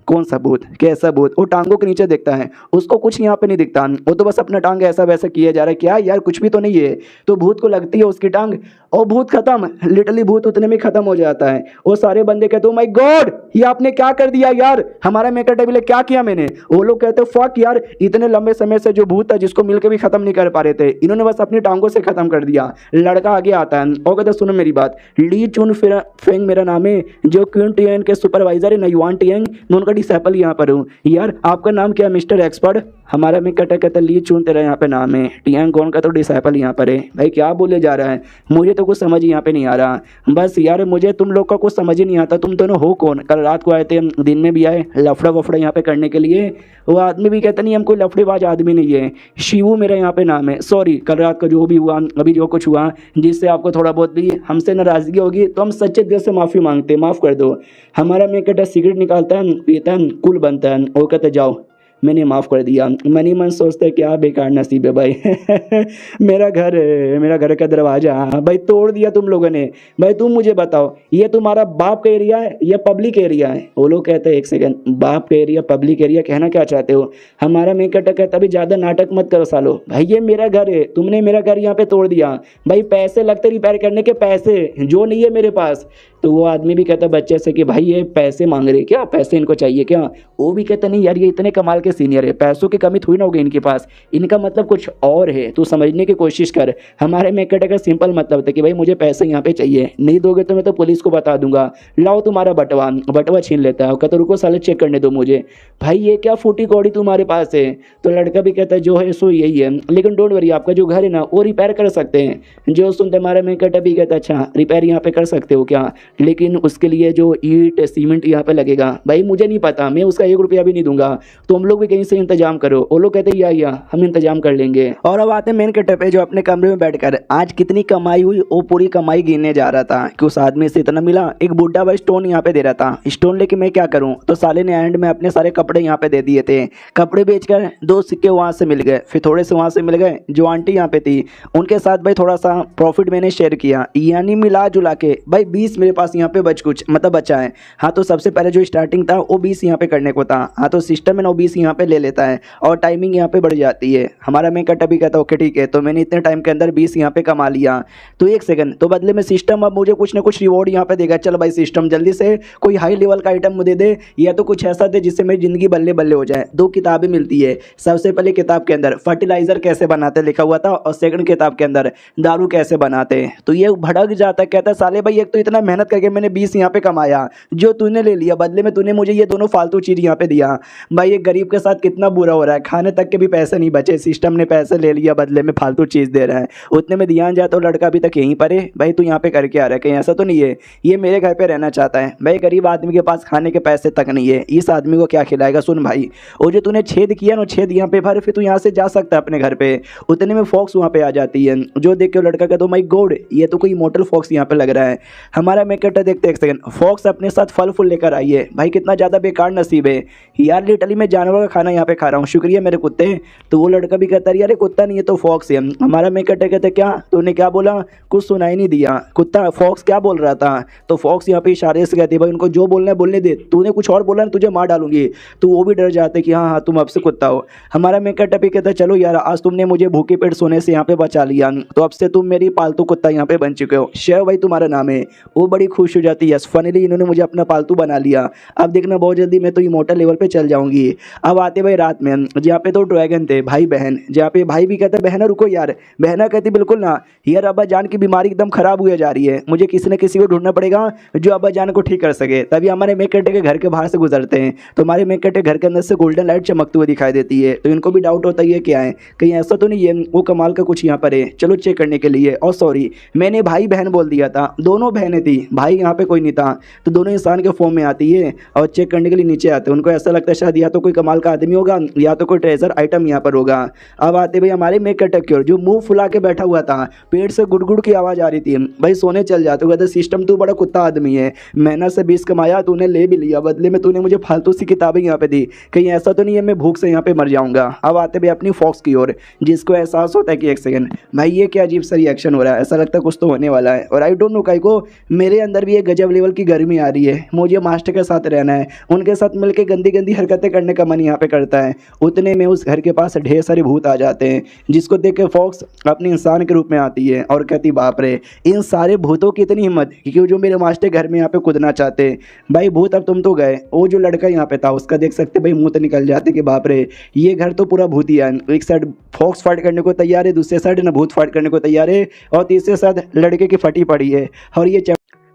कौन सा भूत, कैसा भूत। वो टांगों के नीचे देखता है, उसको कुछ यहाँ पे नहीं दिखता, वो तो बस अपना टांग ऐसा वैसा किया जा रहा है। क्या यार कुछ भी तो नहीं है। तो भूत को लगती है उसकी टांग और भूत खत्म, लिटरली भूत उतने में खत्म हो जाता है। वो सारे बंदे कहते हो माय गॉड ये आपने क्या कर दिया यार, हमारा मेन कैरेक्टर भी क्या किया मैंने। वो लोग कहते हो फक यार, इतने लंबे समय से जो भूत था जिसको मिलकर भी खत्म नहीं कर पा रहे थे, इन्होंने बस अपनी टांगों से खत्म कर दिया। लड़का आगे आता है और कहता सुनो मेरी बात, ली चुन फेंग मेरा नाम है, जो क्वीन टियन के सुपरवाइजर है नयुआन टियंग, मैं उनका डिसेबल यहाँ पर हूँ। यार आपका नाम क्या मिस्टर एक्सपर्ट। हमारा में कहता ली चुन तेरा यहाँ पे नाम है, टियंग कौन का तो डिसेबल यहाँ पर है। भाई क्या बोले जा रहा है, मुझे तो कुछ समझ यहाँ पे नहीं आ रहा। बस यार मुझे तुम लोग का कुछ समझ ही नहीं आता, तुम दोनों हो कौन। कल रात को आए थे, दिन में भी आए लफड़ा वफड़ा यहाँ पे करने के लिए। वो आदमी भी कहता नहीं हम कोई लफड़ेबाज आदमी नहीं है, शिवू मेरा यहाँ पे नाम है। सॉरी कल रात का जो भी हुआ, अभी जो कुछ हुआ जिससे आपको थोड़ा बहुत भी हमसे नाराज़गी होगी तो हम सच्चे दिल से माफ़ी मांगते हैं, माफ़ कर दो। हमारा मेन कैरेक्टर सिगरेट निकालता है, पीता है, कुल बनता है। वो कहते जाओ मैंने माफ़ कर दिया। मन ही मन सोचते क्या बेकार नसीब है भाई मेरा घर है, मेरा घर का दरवाज़ा भाई तोड़ दिया तुम लोगों ने। भाई तुम मुझे बताओ ये तुम्हारा बाप का एरिया है या पब्लिक एरिया है। वो लोग कहते हैं एक सेकंड, बाप का एरिया पब्लिक एरिया कहना क्या चाहते हो। हमारा मेन कैरेक्टर कहता अभी ज़्यादा नाटक मत करो सालो, भाई ये मेरा घर है, तुमने मेरा घर यहाँ पे तोड़ दिया। भाई पैसे लगते रिपेयर करने के, पैसे जो नहीं है मेरे पास। तो वो आदमी भी कहता बच्चे से कि भाई ये पैसे मांग रहे क्या, पैसे इनको चाहिए क्या। वो भी कहता नहीं यार ये इतने कमाल के सीनियर है, पैसों की कमी थोड़ी ना होगी इनके पास, इनका मतलब कुछ और है, तू समझने की कोशिश कर। हमारे मेन कैरेक्टर का सिंपल मतलब था कि भाई मुझे पैसे यहाँ पे चाहिए, नहीं दोगे तो मैं तो पुलिस को बता दूंगा, लाओ तुम्हारा बटवा छीन लेता है। कहता रुको साले चेक करने दो मुझे, भाई ये क्या फूटी कौड़ी तुम्हारे पास है। तो लड़का भी कहता है जो है सो यही है, लेकिन डोंट वरी आपका जो घर है ना वो रिपेयर कर सकते हैं। जो सुनते हमारा मेन कैरेक्टर भी कहता अच्छा रिपेयर यहाँ पे कर सकते हो क्या, लेकिन उसके लिए जो ईंट सीमेंट यहाँ पे लगेगा। भाई मुझे नहीं पता, मैं उसका 1 रुपया भी नहीं दूंगा, तो हम लोग भी कहीं से इंतजाम करो। वो लोग कहते हैं या हम इंतजाम कर लेंगे। और अब आते हैं मेन कैरेक्टर पे, जो अपने कमरे में बैठकर आज कितनी कमाई हुई वो पूरी कमाई गिनने जा रहा था कि उस आदमी से इतना मिला। एक बुढ़ा भाई स्टोन यहाँ पे दे रहा था, स्टोन लेके मैं क्या करूँ। तो साले ने एंड में अपने सारे कपड़े यहाँ पे दे दिए थे, कपड़े बेचकर 2 सिक्के वहाँ से मिल गए, फिर थोड़े से वहाँ से मिल गए। जो आंटी यहाँ पे थी उनके साथ भाई थोड़ा सा प्रॉफिट मैंने शेयर किया, यानी मिला जुला के भाई 20 मेरे पास यहाँ पे बचा है। हाँ तो सबसे पहले जो स्टार्टिंग था वो 20 यहाँ पे करने को था। हाँ तो सिस्टम में ना 20 यहाँ पे ले लेता है और टाइमिंग यहाँ पे बढ़ जाती है। हमारा मेन कैरेक्टर भी कहता है ओके ठीक है, तो मैंने इतने टाइम के अंदर 20 यहाँ पे कमा लिया। तो 1 सेकंड, तो बदले में सिस्टम अब मुझे कुछ ना कुछ रिवॉर्ड यहाँ पे देगा। चल भाई सिस्टम जल्दी से कोई हाई लेवल का आइटम मुझे दे, या तो कुछ ऐसा दे जिससे मेरी जिंदगी बल्ले बल्ले हो जाए। 2 किताबें मिलती है, सबसे पहले किताब के अंदर फर्टिलाइजर कैसे बनाते लिखा हुआ था, और सेकंड किताब के अंदर दारू कैसे बनाते। तो ये भड़क जाता है, कहता है साले भाई एक तो इतना मेहनत करके मैंने 20 यहाँ पे कमाया, जो तूने ले लिया, बदले में तूने मुझे ये दोनों फालतू चीज़ यहाँ पे दिया। भाई एक गरीब के साथ कितना बुरा हो रहा है, खाने तक के भी पैसे नहीं बचे, सिस्टम ने पैसे ले लिया बदले में फालतू चीज़ दे रहा है। उतने में ध्यान जाए तो लड़का अभी तक यहीं पर है। भाई तू यहाँ पे करके आ रहा है, कहीं ऐसा तो नहीं है ये मेरे घर पे रहना चाहता है। भाई गरीब आदमी के पास खाने के पैसे तक नहीं है, इस आदमी को क्या खिलाएगा। सुन भाई वो जो तूने छेद किया ना, छेद यहाँ पे भर, फिर तू यहाँ से जा सकता है अपने घर पे। उतने में फॉक्स वहाँ पे आ जाती है, जो देख के लड़का कहता है माय गॉड ये तो कोई इमॉर्टल फॉक्स यहाँ पे लग रहा है। हमारा मेन कट्टा देखते एक सेकंड, फॉक्स अपने साथ फल फूल लेकर आई है। भाई कितना ज़्यादा बेकार नसीब है यार, लिटरली मैं जानवर का खाना यहाँ पे खा रहा हूँ, शुक्रिया मेरे कुत्ते। तो वो लड़का भी कहता है यार कुत्ता नहीं है तो फॉक्स है। हमारा मैं कट्टा कहते क्या तूने क्या बोला, कुछ सुनाई नहीं दिया। कुत्ता फॉक्स क्या बोल रहा था, तो फॉक्स यहाँ पे इशारे से कहती है भाई उनको जो बोलना है बोलने दे, तूने कुछ और बोला ना तुझे मार डालूंगी। तो वो भी डर जाते कि हाँ हाँ तुम अब से कुत्ता हो। हमारा मैं कट्टा भी कहता है चलो यार आज तुमने मुझे भूखे पेट सोने से यहाँ पे बचा लिया, तो अब से तुम मेरी पालतू कुत्ता यहाँ पे बन चुके हो, शेव भाई तुम्हारा नाम है। वो बड़ी खुश हो जाती है, यस फाइनली इन्होंने मुझे अपना पालतू बना लिया, अब देखना बहुत जल्दी मैं तो इमोर्टल लेवल पे चल जाऊंगी। अब आते भाई रात में जहाँ पे तो ड्रैगन थे भाई बहन, जहाँ पे भाई भी कहते बहना रुको यार, बहना कहती बिल्कुल ना यार अब्बा जान की बीमारी एकदम खराब हुई जा रही है, मुझे किसी न किसी को ढूंढना पड़ेगा जो अब्बा जान को ठीक कर सके। तभी हमारे मेकटे के घर के बाहर से गुजरते हैं, तो हमारे मेकटे घर के अंदर से गोल्डन लाइट चमकते हुए दिखाई देती है। तो इनको भी डाउट होता है ये क्या है, कहीं ऐसा तो नहीं है वो कमाल का कुछ यहाँ पर है, चलो चेक करने के लिए। और सॉरी मैंने भाई बहन बोल दिया था, दोनों बहनें थी, भाई यहाँ पे कोई नहीं था। तो दोनों इंसान के फॉर्म में आती है और चेक करने के लिए नीचे आते हैं। उनको ऐसा लगता है शायद या तो कोई कमाल का आदमी होगा या तो कोई ट्रेजर आइटम यहाँ पर होगा। अब आते भाई हमारे मेकटे की ओर, जो मुंह फुला के बैठा हुआ था, पेट से गुड़गुड़ की आवाज़ आ रही थी। भाई सोने चल जाते कहते सिस्टम तू बड़ा कुत्ता आदमी है, मेहनत से 20 कमाया तूने ले भी लिया, बदले में तूने मुझे फालतू सी किताबें यहाँ पे दी, कहीं ऐसा तो नहीं है मैं भूख से यहाँ पे मर जाऊंगा। अब आते भाई अपनी फॉक्स की ओर, जिसको एहसास होता है कि एक सेकंड भाई ये क्या अजीब सा रिएक्शन हो रहा है, ऐसा लगता है कुछ तो होने वाला है। और आई डोंट नो काई को मेरे अंदर भी एक गजब लेवल की गर्मी आ रही है, मुझे मास्टर के साथ रहना है, उनके साथ मिलकर गंदी गंदी हरकतें करने का मन यहाँ पे करता है। उतने में उस घर के पास ढेर सारे भूत आ जाते हैं, जिसको देख के फॉक्स अपने इंसान के रूप में आती है और कहती बाप रे इन सारे भूतों की इतनी हिम्मत कि जो मेरे मास्टर घर में यहाँ पे कूदना चाहते। भाई भूत अब तुम तो गए, वो जो लड़का यहाँ पे था उसका देख सकते भाई मुंह तो निकल जाते कि बाप रे ये घर तो पूरा भूत ही है। एक साइड फॉक्स फाइट करने को तैयार है, दूसरे साइड ना भूत फाइट करने को तैयार है, और तीसरे साइड लड़के की फटी पड़ी है। और ये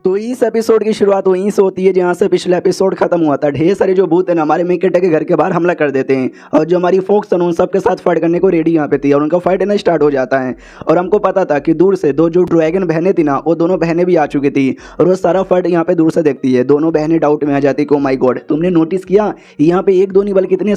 तो इस एपिसोड की शुरुआत वहीं से होती है जहाँ से पिछला एपिसोड खत्म हुआ था। ढेर सारे जो भूत हैं हमारे मेकटे के घर के बाहर हमला कर देते हैं, और जो हमारी फोक्स है उन सबके साथ फाइट करने को रेडी यहाँ पे थी, और उनका फाइट है ना स्टार्ट हो जाता है। और हमको पता था कि दूर से दो जो ड्रैगन बहनें थी ना, वो दोनों बहनें भी आ चुकी थी, और वो सारा फाइट यहाँ पे दूर से देखती है। दोनों बहनें डाउट में आ जाती है, ओ माई गॉड तुमने नोटिस किया यहाँ पे एक दो नहीं बल्कि इतने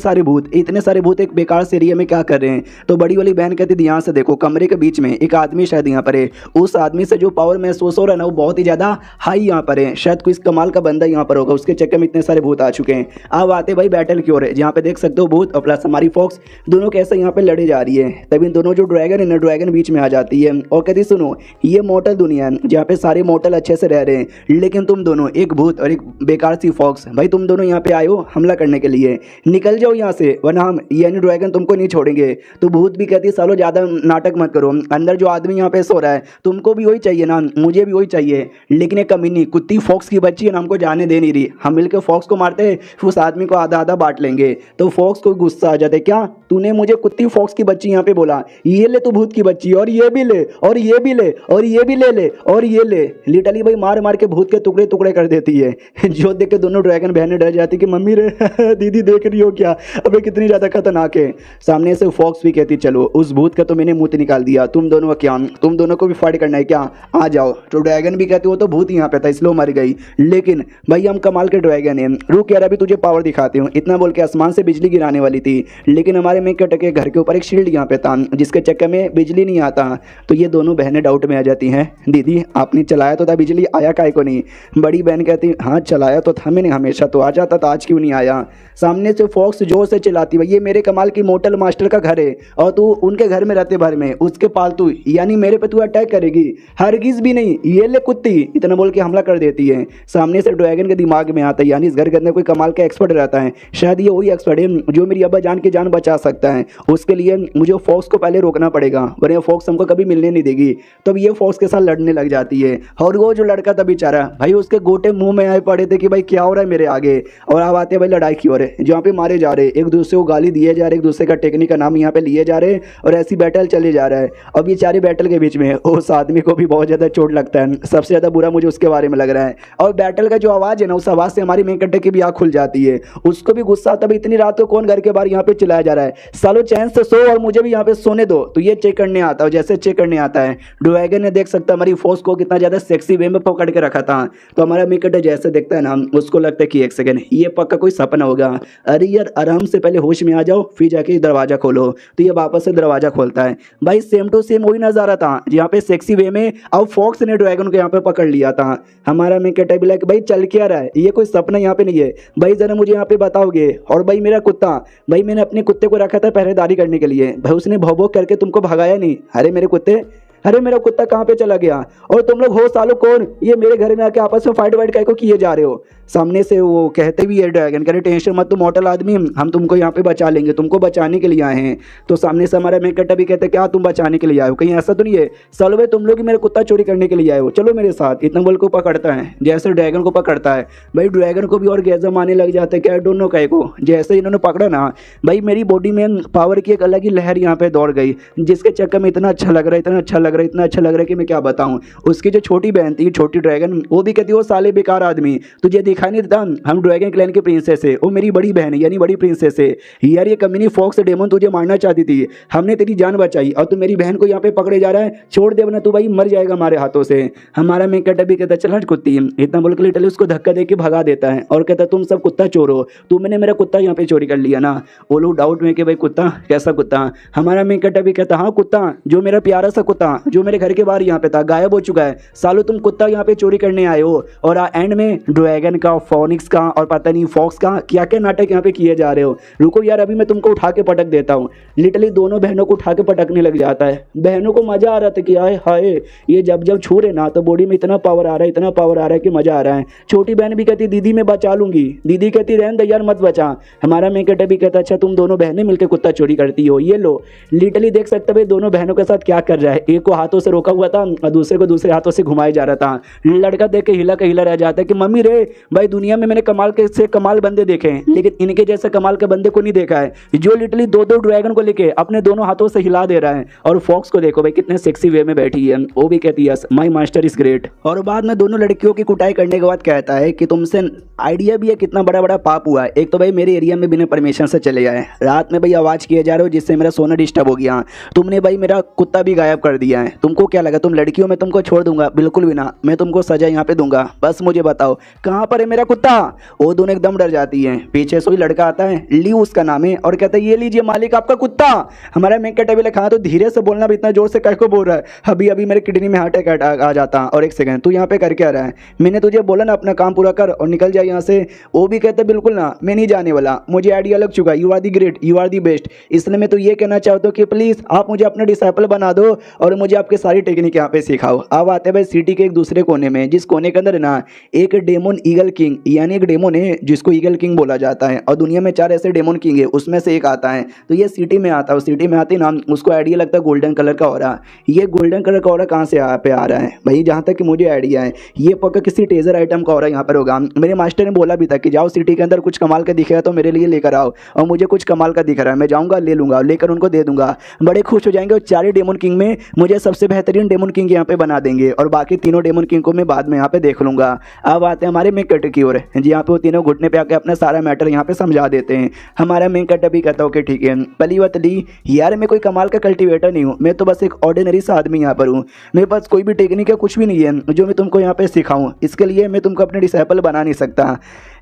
सारे भूत एक बेकार से एरिया में क्या कर रहे हैं। तो बड़ी वाली बहन कहती थी यहाँ से देखो कमरे के बीच में एक आदमी शायद यहाँ पर है, उस आदमी से जो पावर महसूस हो रहा है ना वो बहुत ही ज़्यादा हाई यहाँ पर है, शायद कोई कमाल का बंदा यहाँ पर होगा, उसके चक्कर में इतने सारे भूत आ चुके हैं। अब आते भाई बैटल की ओर है, जहाँ पे देख सकते हो भूत और प्लस हमारी फॉक्स दोनों कैसे यहाँ पे लड़े जा रही है। तभी दोनों जो ड्रैगन है ना, ड्रैगन बीच में आ जाती है और कहती सुनो ये मॉर्टल दुनिया है जहाँ पे सारे मॉर्टल अच्छे से रह रहे हैं, लेकिन तुम दोनों एक भूत और एक बेकार सी फॉक्स, भाई तुम दोनों यहाँ पे आए हो हमला करने के लिए, निकल जाओ यहाँ से वरना हम यानी ड्रैगन तुमको नहीं छोड़ेंगे। तो भूत भी कहती सालो ज़्यादा नाटक मत करो, अंदर जो आदमी यहाँ पे सो रहा है तुमको भी वही चाहिए ना, मुझे भी वही चाहिए, लेकिन एक कमीनी कुत्ती फॉक्स की बच्ची है ना हमको जाने दे नहीं रही, हम मिलकर फॉक्स को मारते फिर उस आदमी को आधा आधा बांट लेंगे। तो फॉक्स को गुस्सा आ जाते, क्या तूने मुझे कुत्ती फॉक्स की बच्ची यहाँ पे बोला, ये ले तू भूत की बच्ची, और ये भी ले और ये भी ले और ये भी ले ले और ये ले, लिटरली भाई मार मार के भूत के टुकड़े टुकड़े कर देती है। जो देख के दोनों ड्रैगन बहनें डर जाती कि मम्मी रे दीदी देख रही हो क्या, अबे कितनी ज्यादा खतरनाक है। सामने से फॉक्स भी कहती चलो उस भूत का तो मैंने मुंह निकाल दिया, तुम दोनों क्या तुम दोनों को भी फाइट करना है क्या, आ जाओ। तो ड्रैगन भी कहते हो तो भूत यहाँ पे था इसलिए मर गई, लेकिन भाई हम कमाल के ड्रैगन हैं, रुक यार अभी तुझे पावर दिखाते हूँ। इतना बोल के आसमान से बिजली गिराने वाली थी, लेकिन हमारे मेकट के घर के ऊपर एक शील्ड यहाँ पे था जिसके चक्कर में बिजली नहीं आता। तो ये दोनों बहनें डाउट में आ जाती हैं, दीदी आपने चलाया तो था, बिजली आया काहे को नहीं। बड़ी बहन कहती हाँ चलाया तो था मैंने, हमेशा तो आ जाता था, आज क्यों नहीं आया। सामने से फॉक्स जोर से चिल्लाती भाई ये मेरे कमाल की मोटल मास्टर का घर है और तू उनके घर में रहते भर में उसके पालतू, यानी मेरे पे तू अटैक करेगी, हरगिज भी नहीं, ये ले कुत्ती, इतना बोल के हमला कर देती है। सामने से ड्रैगन के दिमाग में आता है यानी इस घर के अंदर कोई कमाल का एक्सपर्ट रहता है, शायद ये वही एक्सपर्ट है जो मेरी अब्बा जान की जान बचा सकता है। उसके लिए मुझे फॉक्स को पहले रोकना पड़ेगा वरना फॉक्स हमको कभी मिलने नहीं देगी। तब ये फॉक्स के साथ लड़ने लग जाती है, और वो जो लड़का था बेचारा भाई उसके गोटे मुंह में आए पड़े थे कि भाई क्या हो रहा है मेरे आगे। और अब आते भाई लड़ाई की ओर है जहाँ पे मारे जा रहे, एक दूसरे को गाली दिए जा रहे, एक दूसरे का टेक्निक का नाम यहाँ पे लिए जा रहे, और ऐसी बैटल चले जा रहा है। अब ये चारे बैटल के बीच में उस आदमी को भी बहुत ज़्यादा चोट लगता है, सबसे ज़्यादा बुरा मुझे उसके बारे में लग रहा है। और बैटल का जो आवाज़ है ना उस आवाज़ से हमारी मेन कट्टे की भी आँख खुल जाती है, उसको भी गुस्सा आता है इतनी रात को कौन घर के बाहर यहाँ पे चिल्लाया जा रहा है, सालो चैन से सो और मुझे भी यहाँ पे सोने दो। तो ये चेक करने आता है, जैसे चेक करने आता है ड्रैगन ने देख सकता हमारी फोर्स को कितना ज़्यादा सेक्सी वे में पकड़ के रखा था। तो हमारा मेन कट्टा जैसे देखता है ना उसको लगता है कि एक सेकंड ये पक्का कोई सपना होगा, अरे यार आराम से पहले होश में आ जाओ फिर जाके दरवाजा खोलो। तो ये वापस से दरवाजा खोलता है, भाई सेम टू सेम वही नजारा था जहाँ पे सेक्सी वे में अब फॉक्स ने ड्रैगन को यहाँ पे पकड़ लिया था। हमारा मैं कहता भी भाई चल क्या रहा है, ये कोई सपना यहाँ पे नहीं है भाई, जरा मुझे यहाँ पे बताओगे। और भाई मेरा कुत्ता, भाई मैंने अपने कुत्ते को रखा था पहरेदारी करने के लिए, भाई उसने भौ भौ करके तुमको भगाया नहीं। अरे मेरे कुत्ते, अरे मेरा कुत्ता कहाँ पे चला गया? और तुम लोग हो सालों कौन, ये मेरे घर में आके आपस में फाइट वाइट काय को किए जा रहे हो? सामने से वो कहते भी है ड्रैगन, कह रहे टेंशन मत तुम मॉडल आदमी, हम तुमको यहाँ पे बचा लेंगे, तुमको बचाने के लिए आए हैं। तो सामने से हमारा मेकटा भी कहते क्या तुम बचाने के लिए आए हो, कहीं ऐसा तो नहीं है सालों भाई तुम लोग ही मेरा कुत्ता चोरी करने के लिए आए हो, चलो मेरे साथ। इतना बोल को पकड़ता है, जैसे ड्रैगन को पकड़ता है भाई ड्रैगन को भी और गैज़म आने लग जाते हैं, क्या दोनों कहे को। जैसे इन्होंने पकड़ा ना भाई मेरी बॉडी में पावर की एक अलग ही लहर यहाँ पे दौड़ गई, जिसके चक्कर में इतना अच्छा लग रहा है, इतना अच्छा लग रहा है, इतना अच्छा लग रहा है कि मैं क्या बताऊँ। उसकी जो छोटी बहन थी, छोटी ड्रैगन, वो भी कहती वो साले बेकार आदमी, तुझे दिखा नहीं देता हम ड्रैगन क्लैन की प्रिंसेस है, वो मेरी बड़ी बहन है यानी बड़ी प्रिंसेस है यार। ये कमीनी फॉक्स डेमन तुझे मारना चाहती थी, हमने तेरी जान बचाई और तू मेरी बहन को यहाँ पे पकड़े जा रहा है, छोड़ दे वरना तू भाई मर जाएगा हमारे हाथों से। हमारा मैं कहता भी कहता चल हट कुत्ती, इतना बोल के लिटरली उसको धक्का दे के भगा देता है और कहता तुम सब कुत्ता चोर हो, तुमने मेरा कुत्ता यहाँ पे चोरी कर लिया ना। वो लोग डाउट में कि भाई कुत्ता कैसा कुत्ता? हमारा मैं कहता भी कहता हाँ कुत्ता, जो मेरा प्यारा सा कुत्ता जो मेरे घर के बाहर यहाँ पे था गायब हो चुका है, सालों तुम कुत्ता यहाँ पे चोरी करने आए हो। और एंड में ड्रैगन का, फोनिक्स का और पता नहीं फॉक्स का क्या क्या नाटक यहाँ पे किए जा रहे हो। रुको यार अभी मैं तुमको उठा के पटक देता हूँ। लिटरली दोनों बहनों को उठा के पटकने लग जाता है। बहनों को मजा आ रहा था कि हाय हाय ये जब जब छू रहे ना तो बॉडी में इतना पावर आ रहा है, इतना पावर आ रहा है कि मजा आ रहा है। छोटी बहन भी कहती दीदी मैं बचा लूंगी, दीदी कहती रहने दे यार मत बचा। हमारा मैं कहता भी कहता अच्छा तुम दोनों बहनें मिलकर कुत्ता चोरी करती हो, ये लो। लिटरली देख सकते भाई दोनों बहनों के साथ क्या कर रहा है, एक को हाथों से रोका हुआ था और दूसरे को दूसरे हाथों से घुमाया जा रहा था। लड़का देख के हिला का हिला रह जाता है कि मम्मी रे भाई दुनिया में मैंने कमाल के से कमाल बंदे देखे हैं लेकिन इनके जैसे कमाल के बंदे को नहीं देखा है, जो लिटरली दो दो ड्रैगन को लेके अपने दोनों हाथों से हिला दे रहा है। और फॉक्स को देखो भाई कितने सेक्सी वे में बैठी है, वो भी कहती है माय मास्टर इज ग्रेट। और बाद में दोनों लड़कियों की कुटाई करने के बाद कहता है कि तुमसे आइडिया भी है कितना बड़ा बड़ा पाप हुआ है। एक तो भाई मेरे एरिया में बिना परमिशन से चले आए, रात में भाई आवाज किए जा रहे हो जिससे मेरा सोना डिस्टर्ब हो गया, तुमने भाई मेरा कुत्ता भी गायब कर दिया है। तुमको क्या लगा तुम लड़कियों में तुमको छोड़ दूंगा? बिल्कुल भी ना, मैं तुमको सजा यहाँ पे दूंगा, बस मुझे बताओ कहाँ पर है मेरा कुत्ता। वो दोनों एकदम डर जाती हैं। पीछे से लड़का आता है, ली उसका नाम है, और कहता है ये लीजिए मालिक आपका कुत्ता। हमारा मैं कहता भी कहा तो धीरे से बोलना, भी इतना जोर से कह को बोल रहा है अभी अभी मेरे किडनी में हार्ट अटैक आ जाता। और एक सेकंड तू यहाँ पे कर क्या रहा है? मैंने तुझे बोला ना अपना काम पूरा कर और निकल जाए यहाँ से। वो भी कहते बिल्कुल ना, मैं नहीं जाने वाला, मुझे आइडिया लग चुका, you are the great, you are the best. इसलिए मैं तो ये कहना चाहता हूँ कि प्लीज़ आप मुझे अपना डिसाइपल बना दो और मुझे आपके सारी टेक्निक यहाँ पे सिखाओ। अब आते हैं भाई सिटी के एक दूसरे कोने में, जिस कोने के अंदर ना एक डेमन ईगल किंग यानी एक डेमन है जिसको ईगल किंग बोला जाता है, और दुनिया में 4 ऐसे डेमन किंग है उसमें से एक आता है। तो ये सिटी में आता है, सिटी में आते ही ना उसको आइडिया लगता है गोल्डन कलर का ऑरा। ये गोल्डन कलर का ऑरा कहाँ से यहाँ पे आ रहा है भाई? जहाँ तक कि मुझे आइडिया है ये पक्का किसी टेजर आइटम का ऑरा यहाँ पर होगा। मेरे मास्टर ने बोला भी था कि जाओ सिटी के अंदर कुछ कमाल का दिखेगा तो मेरे लिए लेकर आओ, और मुझे कुछ कमाल का दिख रहा है मैं जाऊँगा ले लूँगा, लेकर उनको दे दूंगा, बड़े खुश हो जाएंगे। और 4 डेमन किंग में मुझे सबसे बेहतरीन डेमन किंग यहाँ पे बना देंगे और बाकी तीनों डेमन किंग को मैं बाद में यहाँ पे देख लूँगा। अब आते हैं हमारे मेन कट की ओर, जी यहाँ पे वो तीनों घुटने पे आके अपना सारा मैटर यहाँ पे समझा देते हैं। हमारा मेन कट भी कहता हूँ कि ठीक है पली वतली यार मैं कोई कमाल का कल्टीवेटर नहीं हूँ, मैं तो बस एक ऑर्डिनरी सा आदमी यहाँ पर हूँ, मेरे पास कोई भी टेक्निक है कुछ भी नहीं है जो मैं तुमको यहाँ पे सिखाऊँ, इसके लिए मैं तुमको अपने डिसाइपल बना नहीं सकता।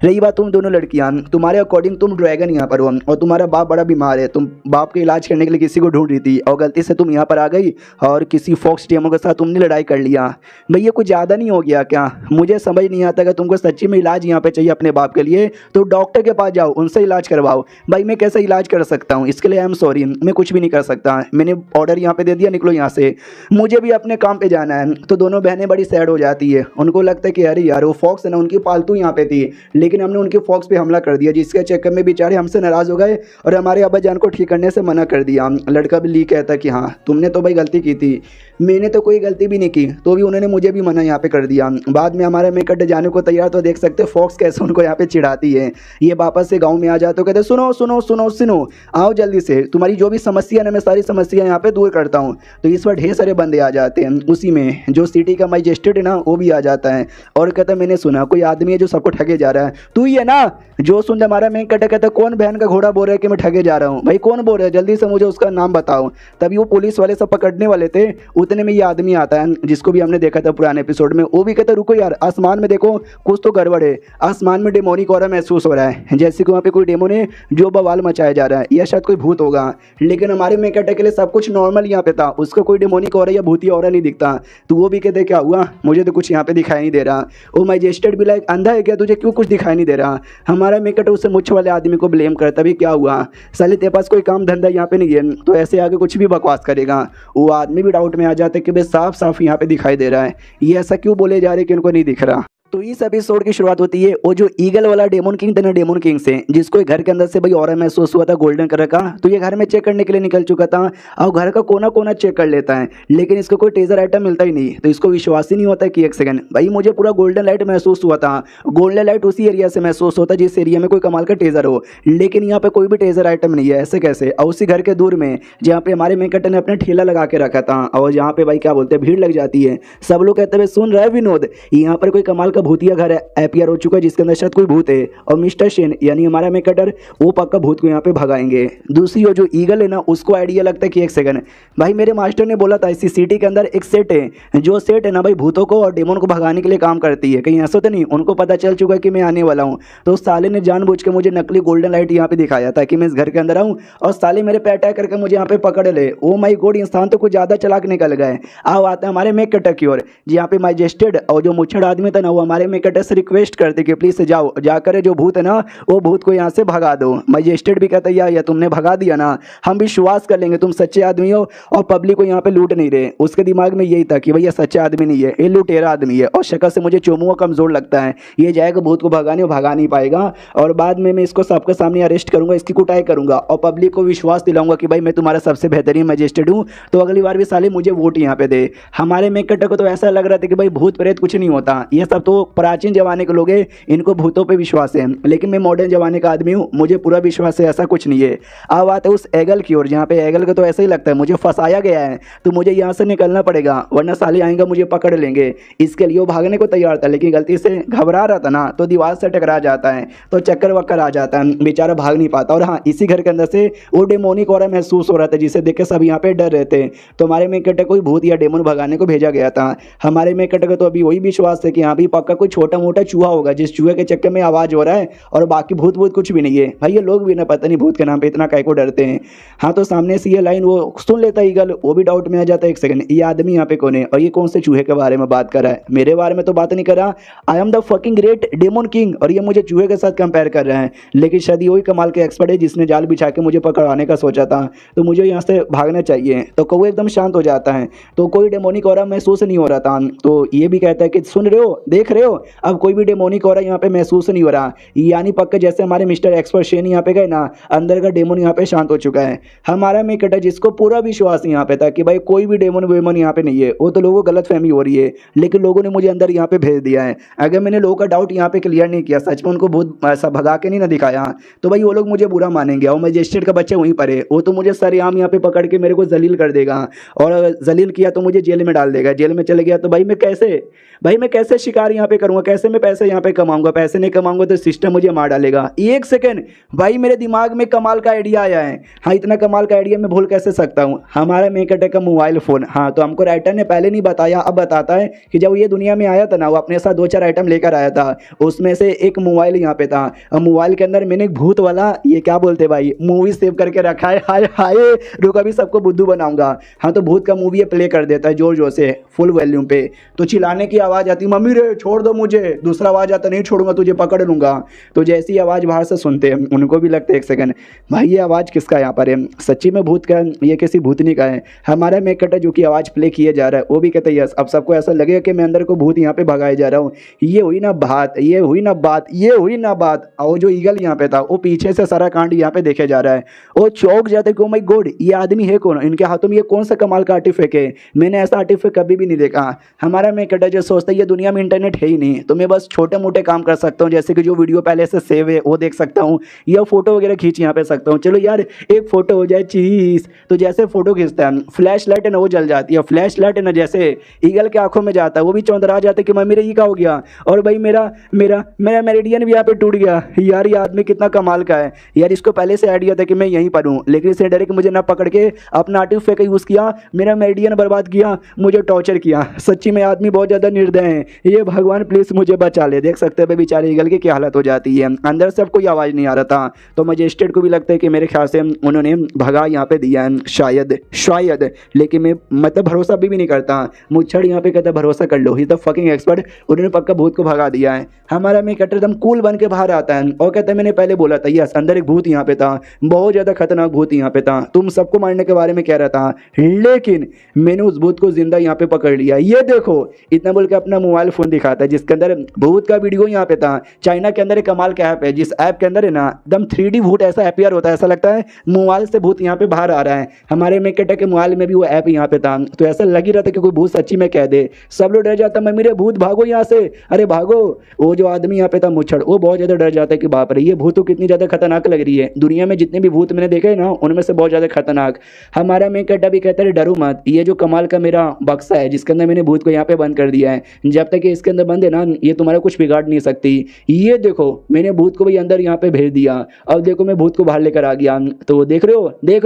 रही बात तुम दोनों लड़कियाँ, तुम्हारे अकॉर्डिंग तुम ड्रैगन यहाँ पर हो और तुम्हारा बाप बड़ा बीमार है, तुम बाप के इलाज करने के लिए किसी को ढूंढ रही थी और गलती से तुम यहाँ पर आ गई और किसी फॉक्स डेमो के साथ तुमने लड़ाई कर लिया। भाई ये कुछ ज़्यादा नहीं हो गया क्या? मुझे समझ नहीं आता, अगर तुमको सच्ची में इलाज यहाँ पे चाहिए अपने बाप के लिए तो डॉक्टर के पास जाओ, उनसे इलाज करवाओ। भाई मैं कैसे इलाज कर सकता हूँ? इसके लिए आई एम सॉरी, मैं कुछ भी नहीं कर सकता, मैंने ऑर्डर यहाँ पे दे दिया, निकलो यहाँ से, मुझे भी अपने काम पे जाना है। तो दोनों बहनें बड़ी सैड हो जाती है, उनको लगता है कि अरे यार वो फॉक्स है ना उनकी पालतू यहाँ पे थी लेकिन हमने उनके फॉक्स पे हमला कर दिया, जिसके चक्कर में बेचारे हमसे नाराज़ हो गए और हमारे अब्बा जान को ठीक करने से मना कर दिया। लड़का भी ली कहता कि हाँ तुमने तो भाई गलती की थी, मैंने तो कोई गलती भी नहीं की, तो भी उन्होंने मुझे भी मना यहाँ पे कर दिया। बाद में हमारे मेकट जाने को तैयार, तो देख सकते फॉक्स कैसे उनको यहाँ पे चिढ़ाती है। ये वापस से गांव में आ जाते तो कहते सुनो सुनो सुनो सुनो आओ जल्दी से, तुम्हारी जो भी समस्या है ना मैं सारी समस्या यहाँ पे दूर करता हूँ। तो इस पर ढेर सारे बंदे आ जाते हैं, उसी में जो सिटी का मैजिस्ट्रेट है ना वो भी आ जाता है और कहता है मैंने सुना कोई आदमी है जो सबको ठगे जा रहा है, तू ही है ना जो सुन हमारा मेन कटे कहता कौन बहन का घोड़ा बोल रहा है कि मैं ठगे जा रहा हूँ। भाई कौन बोल रहा है, जल्दी से मुझे उसका नाम बताओ। तभी वो पुलिस वाले सब पकड़ने वाले थे, उतने में ये आदमी आता है जिसको भी हमने देखा था पुराने एपिसोड में। वो भी कहता रुको यार, आसमान में देखो कुछ तो गड़बड़ है, आसमान में डेमोनिक ऑरा महसूस हो रहा है, जैसे कि वहाँ पे कोई डेमोन है जो बवाल मचाया जा रहा है, या शायद कोई भूत होगा। लेकिन हमारे मेन कटे के लिए सब कुछ नॉर्मल यहाँ पे था, उसका कोई डेमोनिक ऑरा या भूतिया ऑरा नहीं दिखता। तो वो भी कहते क्या हुआ, मुझे तो कुछ यहाँ पे दिखाई नहीं दे रहा। ओ मैजिस्ट्रेट भी लाइक अंधा है क्या, तुझे क्यों कुछ दिखाई नहीं दे रहा। हमारा मेकट उससे मुछ वाले आदमी को ब्लेम करता भी क्या हुआ, साले तेरे पास कोई काम धंधा यहाँ पे नहीं है तो ऐसे आगे कुछ भी बकवास करेगा। वो आदमी भी डाउट में आ जाता है कि भाई साफ साफ यहाँ पे दिखाई दे रहा है, ये ऐसा क्यों बोले जा रहे हैं कि उनको नहीं दिख रहा। तो इस एपिसोड की शुरुआत होती है वो जो ईगल वाला डेमन किंग था ना, डेमन किंग से, जिसको घर के अंदर से भाई ऑरा महसूस हुआ था गोल्डन कलर का। तो ये घर में चेक करने के लिए निकल चुका था और घर का कोना कोना चेक कर लेता है, लेकिन इसको कोई टेजर आइटम मिलता ही नहीं। तो इसको विश्वास ही नहीं होता कि एक सेकंड भाई मुझे पूरा गोल्डन लाइट महसूस हुआ था, गोल्डन लाइट उसी एरिया से महसूस होता जिस एरिया में कोई कमाल का टेजर हो, लेकिन यहाँ पे कोई भी टेजर आइटम नहीं है, ऐसे कैसे। और उसी घर के दूर में जहाँ पे हमारे मेकट ने अपना ठेला लगा के रखा था और जहाँ पे भाई क्या बोलते हैं भीड़ लग जाती है, सब लोग कहते हैं सुन रहा है विनोद, यहाँ पर कोई कमाल का भूतिया घर है अपीयर हो चुका है जिसके अंदर शायद कोई भूत है, और मिस्टर शेन यानी हमारा मेकटर वो पक्का भूत को यहाँ पे भगाएंगे। दूसरी ओर जो ईगल है ना, उसको आइडिया लगता है कि एक सेकंड भाई मेरे मास्टर ने बोला था इसी सिटी के अंदर एक सेट है, जो सेट है ना भाई भूतों को और डेमन को भगाने के लिए काम करती है, कहीं ऐसा तो नहीं उनको पता चल चुका है कि मैं आने वाला हूँ। तो उस साले ने जानबूझ के मुझे नकली गोल्डन लाइट यहाँ पे दिखाया था कि मैं इस घर के अंदर आऊँ और साले मेरे पे अटैक करके मुझे यहाँ पे पकड़ ले। ओ माई गॉड, इंसान तो कुछ ज़्यादा चलाक निकल गए। आओ आते हैं हमारे मेकटर की ओर, यहाँ पे मैजिस्ट्रेट और जो मुच्छड़ आदमी था ना, वो हमारे मेकटर से रिक्वेस्ट करते कि प्लीज से जाओ, जाकर जो भूत है ना वो भूत को यहाँ से भगा दो। मैजिस्ट्रेट भी कहता है या तुमने भगा दिया ना, हम विश्वास कर लेंगे तुम सच्चे आदमी हो और पब्लिक को यहाँ पे लूट नहीं रहे। उसके दिमाग में यही था कि भैया सच्चा आदमी नहीं है, ये लुटेरा आदमी है और शक्ल से मुझे चोमुआ कमजोर लगता है, ये जाएगा भूत को भगाने और भगा नहीं पाएगा, और बाद में मैं इसको सबके सामने अरेस्ट करूंगा, इसकी कुटाई करूंगा और पब्लिक को विश्वास दिलाऊंगा कि भाई मैं तुम्हारा सबसे बेहतरीन मैजिस्ट्रेट हूँ, तो अगली बार भी साले मुझे वोट यहाँ पे दे। हमारे मेकट को तो ऐसा लग रहा था कि भाई भूत प्रेत कुछ नहीं होता, ये सब तो प्राचीन जमाने के लोग हैं, इनको भूतों पे विश्वास है, लेकिन मैं मॉडर्न जमाने का आदमी हूँ, मुझे पूरा विश्वास है ऐसा कुछ नहीं है। अब आते उस एगल की ओर, जहाँ पे एगल को तो ऐसा ही लगता है मुझे फंसाया गया है तो मुझे यहाँ से निकलना पड़ेगा वरना साले आएंगे मुझे पकड़ लेंगे। इसके लिए वो भागने को तैयार था, लेकिन गलती से घबरा रहा था ना तो दीवार से टकरा जाता है, तो चक्कर वक्कर आ जाता है, बेचारा भाग नहीं पाता। और हाँ, इसी घर के अंदर से वो डेमोनिक ऑरा महसूस हो रहा था जिसे देख के सब यहाँ पे डर रहे थे। तो हमारे मेकट को भूत या डेमन भगाने को भेजा गया था। हमारे मेकट का तो अभी वही विश्वास है कि यहाँ भी पक्का कोई छोटा मोटा चूहा होगा जिस चूहे के चक्कर में आवाज हो रहा है, और बाकी भूत भूत कुछ भी नहीं है। भाई ये लोग भी ना पता नहीं भूत के नाम पे इतना काय को डरते हैं। हाँ, तो सामने से ये लाइन वो सुन लेता है ईगल, वो भी डाउट में आ जाता है एक सेकंड ये आदमी यहाँ पे कौन है और ये कौन से चूहे के बारे में बात कर रहा है, मेरे बारे में तो बात नहीं कर रहा, आई am the fucking great daemon king, और ये मुझे चूहे के साथ कंपेयर कर रहे हैं। लेकिन शायद वही कमाल के एक्सपर्ट है जिसने जाल बिछा के मुझे पकड़वाने का सोचा था, तो मुझे यहाँ से भागना चाहिए। तो कौवा एकदम शांत हो जाता है, तो कोई डेमोनिक ऑरा महसूस नहीं हो रहा था। तो ये भी कहता है कि सुन रहे हो, देख रहे हो, अब कोई भी डेमोनिक ऑरा यहाँ पे महसूस नहीं हो रहा, यानी पक्का जैसे हमारे मिस्टर एक्सपर्ट शेन यहाँ पे गए ना, अंदर का डेमन यहाँ पे शांत हो चुका है। हमारा मेकट जिसको पूरा विश्वास यहाँ पे था कि भाई कोई भी डेमन वेमन यहाँ पे नहीं है, वो तो लोगों को गलत फहमी हो रही है, लेकिन लोगों ने मुझे अंदर यहाँ पे भेज दिया है। अगर मैंने लोगों का डाउट यहाँ पे क्लियर नहीं किया, सच में उनको बहुत ऐसा भगा के नहीं ना दिखाया, तो भाई वो लोग मुझे बुरा मानेंगे। और मैजिस्ट्रेट का बच्चा वहीं पर है, वो तो मुझे सरेआम यहाँ पे पकड़ के मेरे को जलील कर देगा, और जलील किया तो मुझे जेल में डाल देगा, जेल में चले गया तो भाई मैं कैसे शिकार यहाँ पे करूँगा, कैसे मैं पैसे यहाँ पे कमाऊंगा, पैसे नहीं कमाऊंगा तो सिस्टम मुझे मार डालेगा। एक सेकंड भाई, मेरे दिमाग में कमाल का आइडिया आया है। हाँ, इतना कमाल का आइडिया मैं भूल कैसे सकता हूँ। हमारा मेकट का मोबाइल फ़ोन, हाँ तो हमको राइटर ने पहले नहीं बताया, अब बताता है कि जब ये दुनिया में आया था ना, वो अपने साथ 2-4 आइटम लेकर आया था, उसमें से एक मोबाइल यहाँ पे था, और मोबाइल के अंदर मैंने एक भूत वाला ये क्या बोलते भाई मूवी सेव करके रखा है। हाय हाय, रुक अभी सबको बुद्धू बनाऊंगा। हाँ, तो भूत का मूवी प्ले कर देता है जोर जोर से फुल वॉल्यूम पे, तो चिल्लाने की आवाज़ आती, मम्मी रे छोड़ दो मुझे, दूसरा आवाज़ आता, नहीं छोड़ूंगा तुझे पकड़ लूंगा। तो जैसी आवाज़ बाहर से सुनते हैं उनको भी लगता है एक सेकंड भाई ये आवाज़ किसका यहाँ पर है, सच्ची में भूत का, ये किसी भूतनी का है। हमारा मेकट जो कि आवाज़ प्ले किए जा रहा है वो भी कहता है यस, अब सबको ऐसा लगेगा कि मैं अंदर को भूत यहाँ पे भगाए जा रहा हूँ। ये हुई ना बात, ये हुई ना बात, ये हुई ना बात। और जो ईगल यहाँ पे था वो पीछे से सारा कांड यहाँ पे देखे जा रहा है, वो चौंक जाते कि ओ माय गॉड ये आदमी है कौन, इनके हाथों में ये कौन सा कमाल का आर्टिफैक्ट है, मैंने ऐसा आर्टिफैक्ट कभी भी भी नहीं देखा। हमारा मेन कैरेक्टर जो सोचता है ये दुनिया में इंटरनेट है ही नहीं, तो मैं बस छोटे मोटे काम कर सकता हूँ, जैसे कि जो वीडियो पहले से सेव है वो देख सकता हूँ, या फोटो वगैरह खींच यहाँ पे सकता हूँ। चलो यार एक फोटो हो जाए चीज, तो जैसे फोटो खींचता है फ्लैश लाइट है ना वो जल जाती है, फ्लैश लाइट है ना जैसे ईगल के आंखों में जाता है वो भी चौंधरा जाता है कि मम्मी ये क्या हो गया, और भाई मेरा मेरा मेरा मेरिडियन भी यहाँ पे टूट गया। यार ये आदमी कितना कमाल का है यार, इसको पहले से आइडिया था कि मैं यहीं पर हूँ, लेकिन इसने डायरेक्ट मुझे ना पकड़ के अपना आर्टिफिशियल का यूज़ किया, मेरा मेरिडियन बर्बाद किया, मुझे टॉर्चर किया। सच्ची में आदमी बहुत ज़्यादा निर्दय है, ये भगवान प्लीज़ मुझे बचा ले। देख सकते हैं बेचारे ईगल की क्या हालत हो जाती है, अंदर से अब कोई आवाज़ नहीं आ रहा था। तो मजिस्ट्रेट को भी लगता है कि मेरे ख्याल से उन्होंने भगा यहाँ पे दिया है शायद शायद, लेकिन मैं मतलब भरोसा अभी भी नहीं करता। मुच्छड़ यहाँ पे कहता है भरोसा कर लो, ही द फकिंग एक्सपर्ट, उन्होंने पक्का भूत को भगा दिया है। हमारा मेन कैरेक्टर एकदम कूल बन के बाहर आता है और कहता है मैंने पहले बोला था यस अंदर एक भूत यहाँ पे था, बहुत ज़्यादा खतरनाक भूत यहाँ पे था, तुम सबको मारने के बारे में कह रहा था, लेकिन मैंने उस भूत को जिंदा यहाँ पे पकड़ लिया। ये देखो इतना बोल के अपना मोबाइल फोन दिखाता है जिसके अंदर भूत का वीडियो यहाँ पे था। चाइना के अंदर एक कमाल का ऐप है, जिस ऐप के अंदर है ना एकदम 3D भूत ऐसा अपियर होता है, ऐसा लगता है मोबाइल से भूत यहाँ पे बाहर आ रहा है। हमारे मेन कैरेक्टर के मोबाइल में भी वो ऐप यहाँ पे था, तो ऐसा लग ही रहा था कि कोई भूत सच्ची में कह दे। सब लोग डर जाता, मम्मी रे भूत भागो यहाँ से, अरे भागो। वो जो आदमी यहाँ पे था मुच्छड़, वो बहुत ज्यादा डर जाता है कि बाप रे ये भूत तो कितनी ज्यादा खतरनाक लग रही है, दुनिया में जितने भी भूत मैंने देखे हैं ना उनमें से बहुत ज्यादा खतरनाक। हमारा मेन कैरेक्टर भी कहता है डरो मत, ये जो कमाल का मेरा बक्सा है जिसके अंदर मैंने भूत को यहाँ पे बंद कर दिया है, जब तक ये इसके अंदर बंद है ना ये तुम्हारा कुछ बिगाड़ नहीं सकती। ये देखो मैंने भूत को भी अंदर यहाँ पे भेज दिया, अब देखो मैं भूत को बाहर लेकर आ गया। तो देख रहे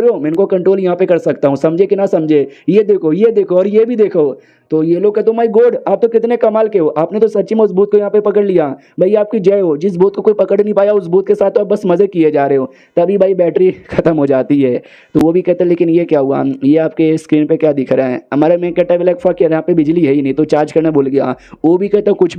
हो मैं इनको कंट्रोल यहाँ पे कर सकता हूँ, समझे कि ना समझे। ये देखो और ये भी देखो। तो ये लोग कहते माय गॉड आप तो कितने कमाल के हो, आपने तो सच्ची में उस भूत को यहाँ पे पकड़ लिया। भाई आपकी जय हो, जिस भूत को कोई पकड़ नहीं पाया उस भूत के साथ तो आप बस मजे किए जा रहे हो। तभी भाई बैटरी खत्म हो जाती है। तो वो भी कहते हैं लेकिन ये क्या हुआ, ये आपके स्क्रीन पे क्या दिख रहा है। हमारे मेन कहता है लाइक फक यार यहाँ पे बिजली है ही नहीं, तो चार्ज करना भूल गया। वो भी कहता है कुछ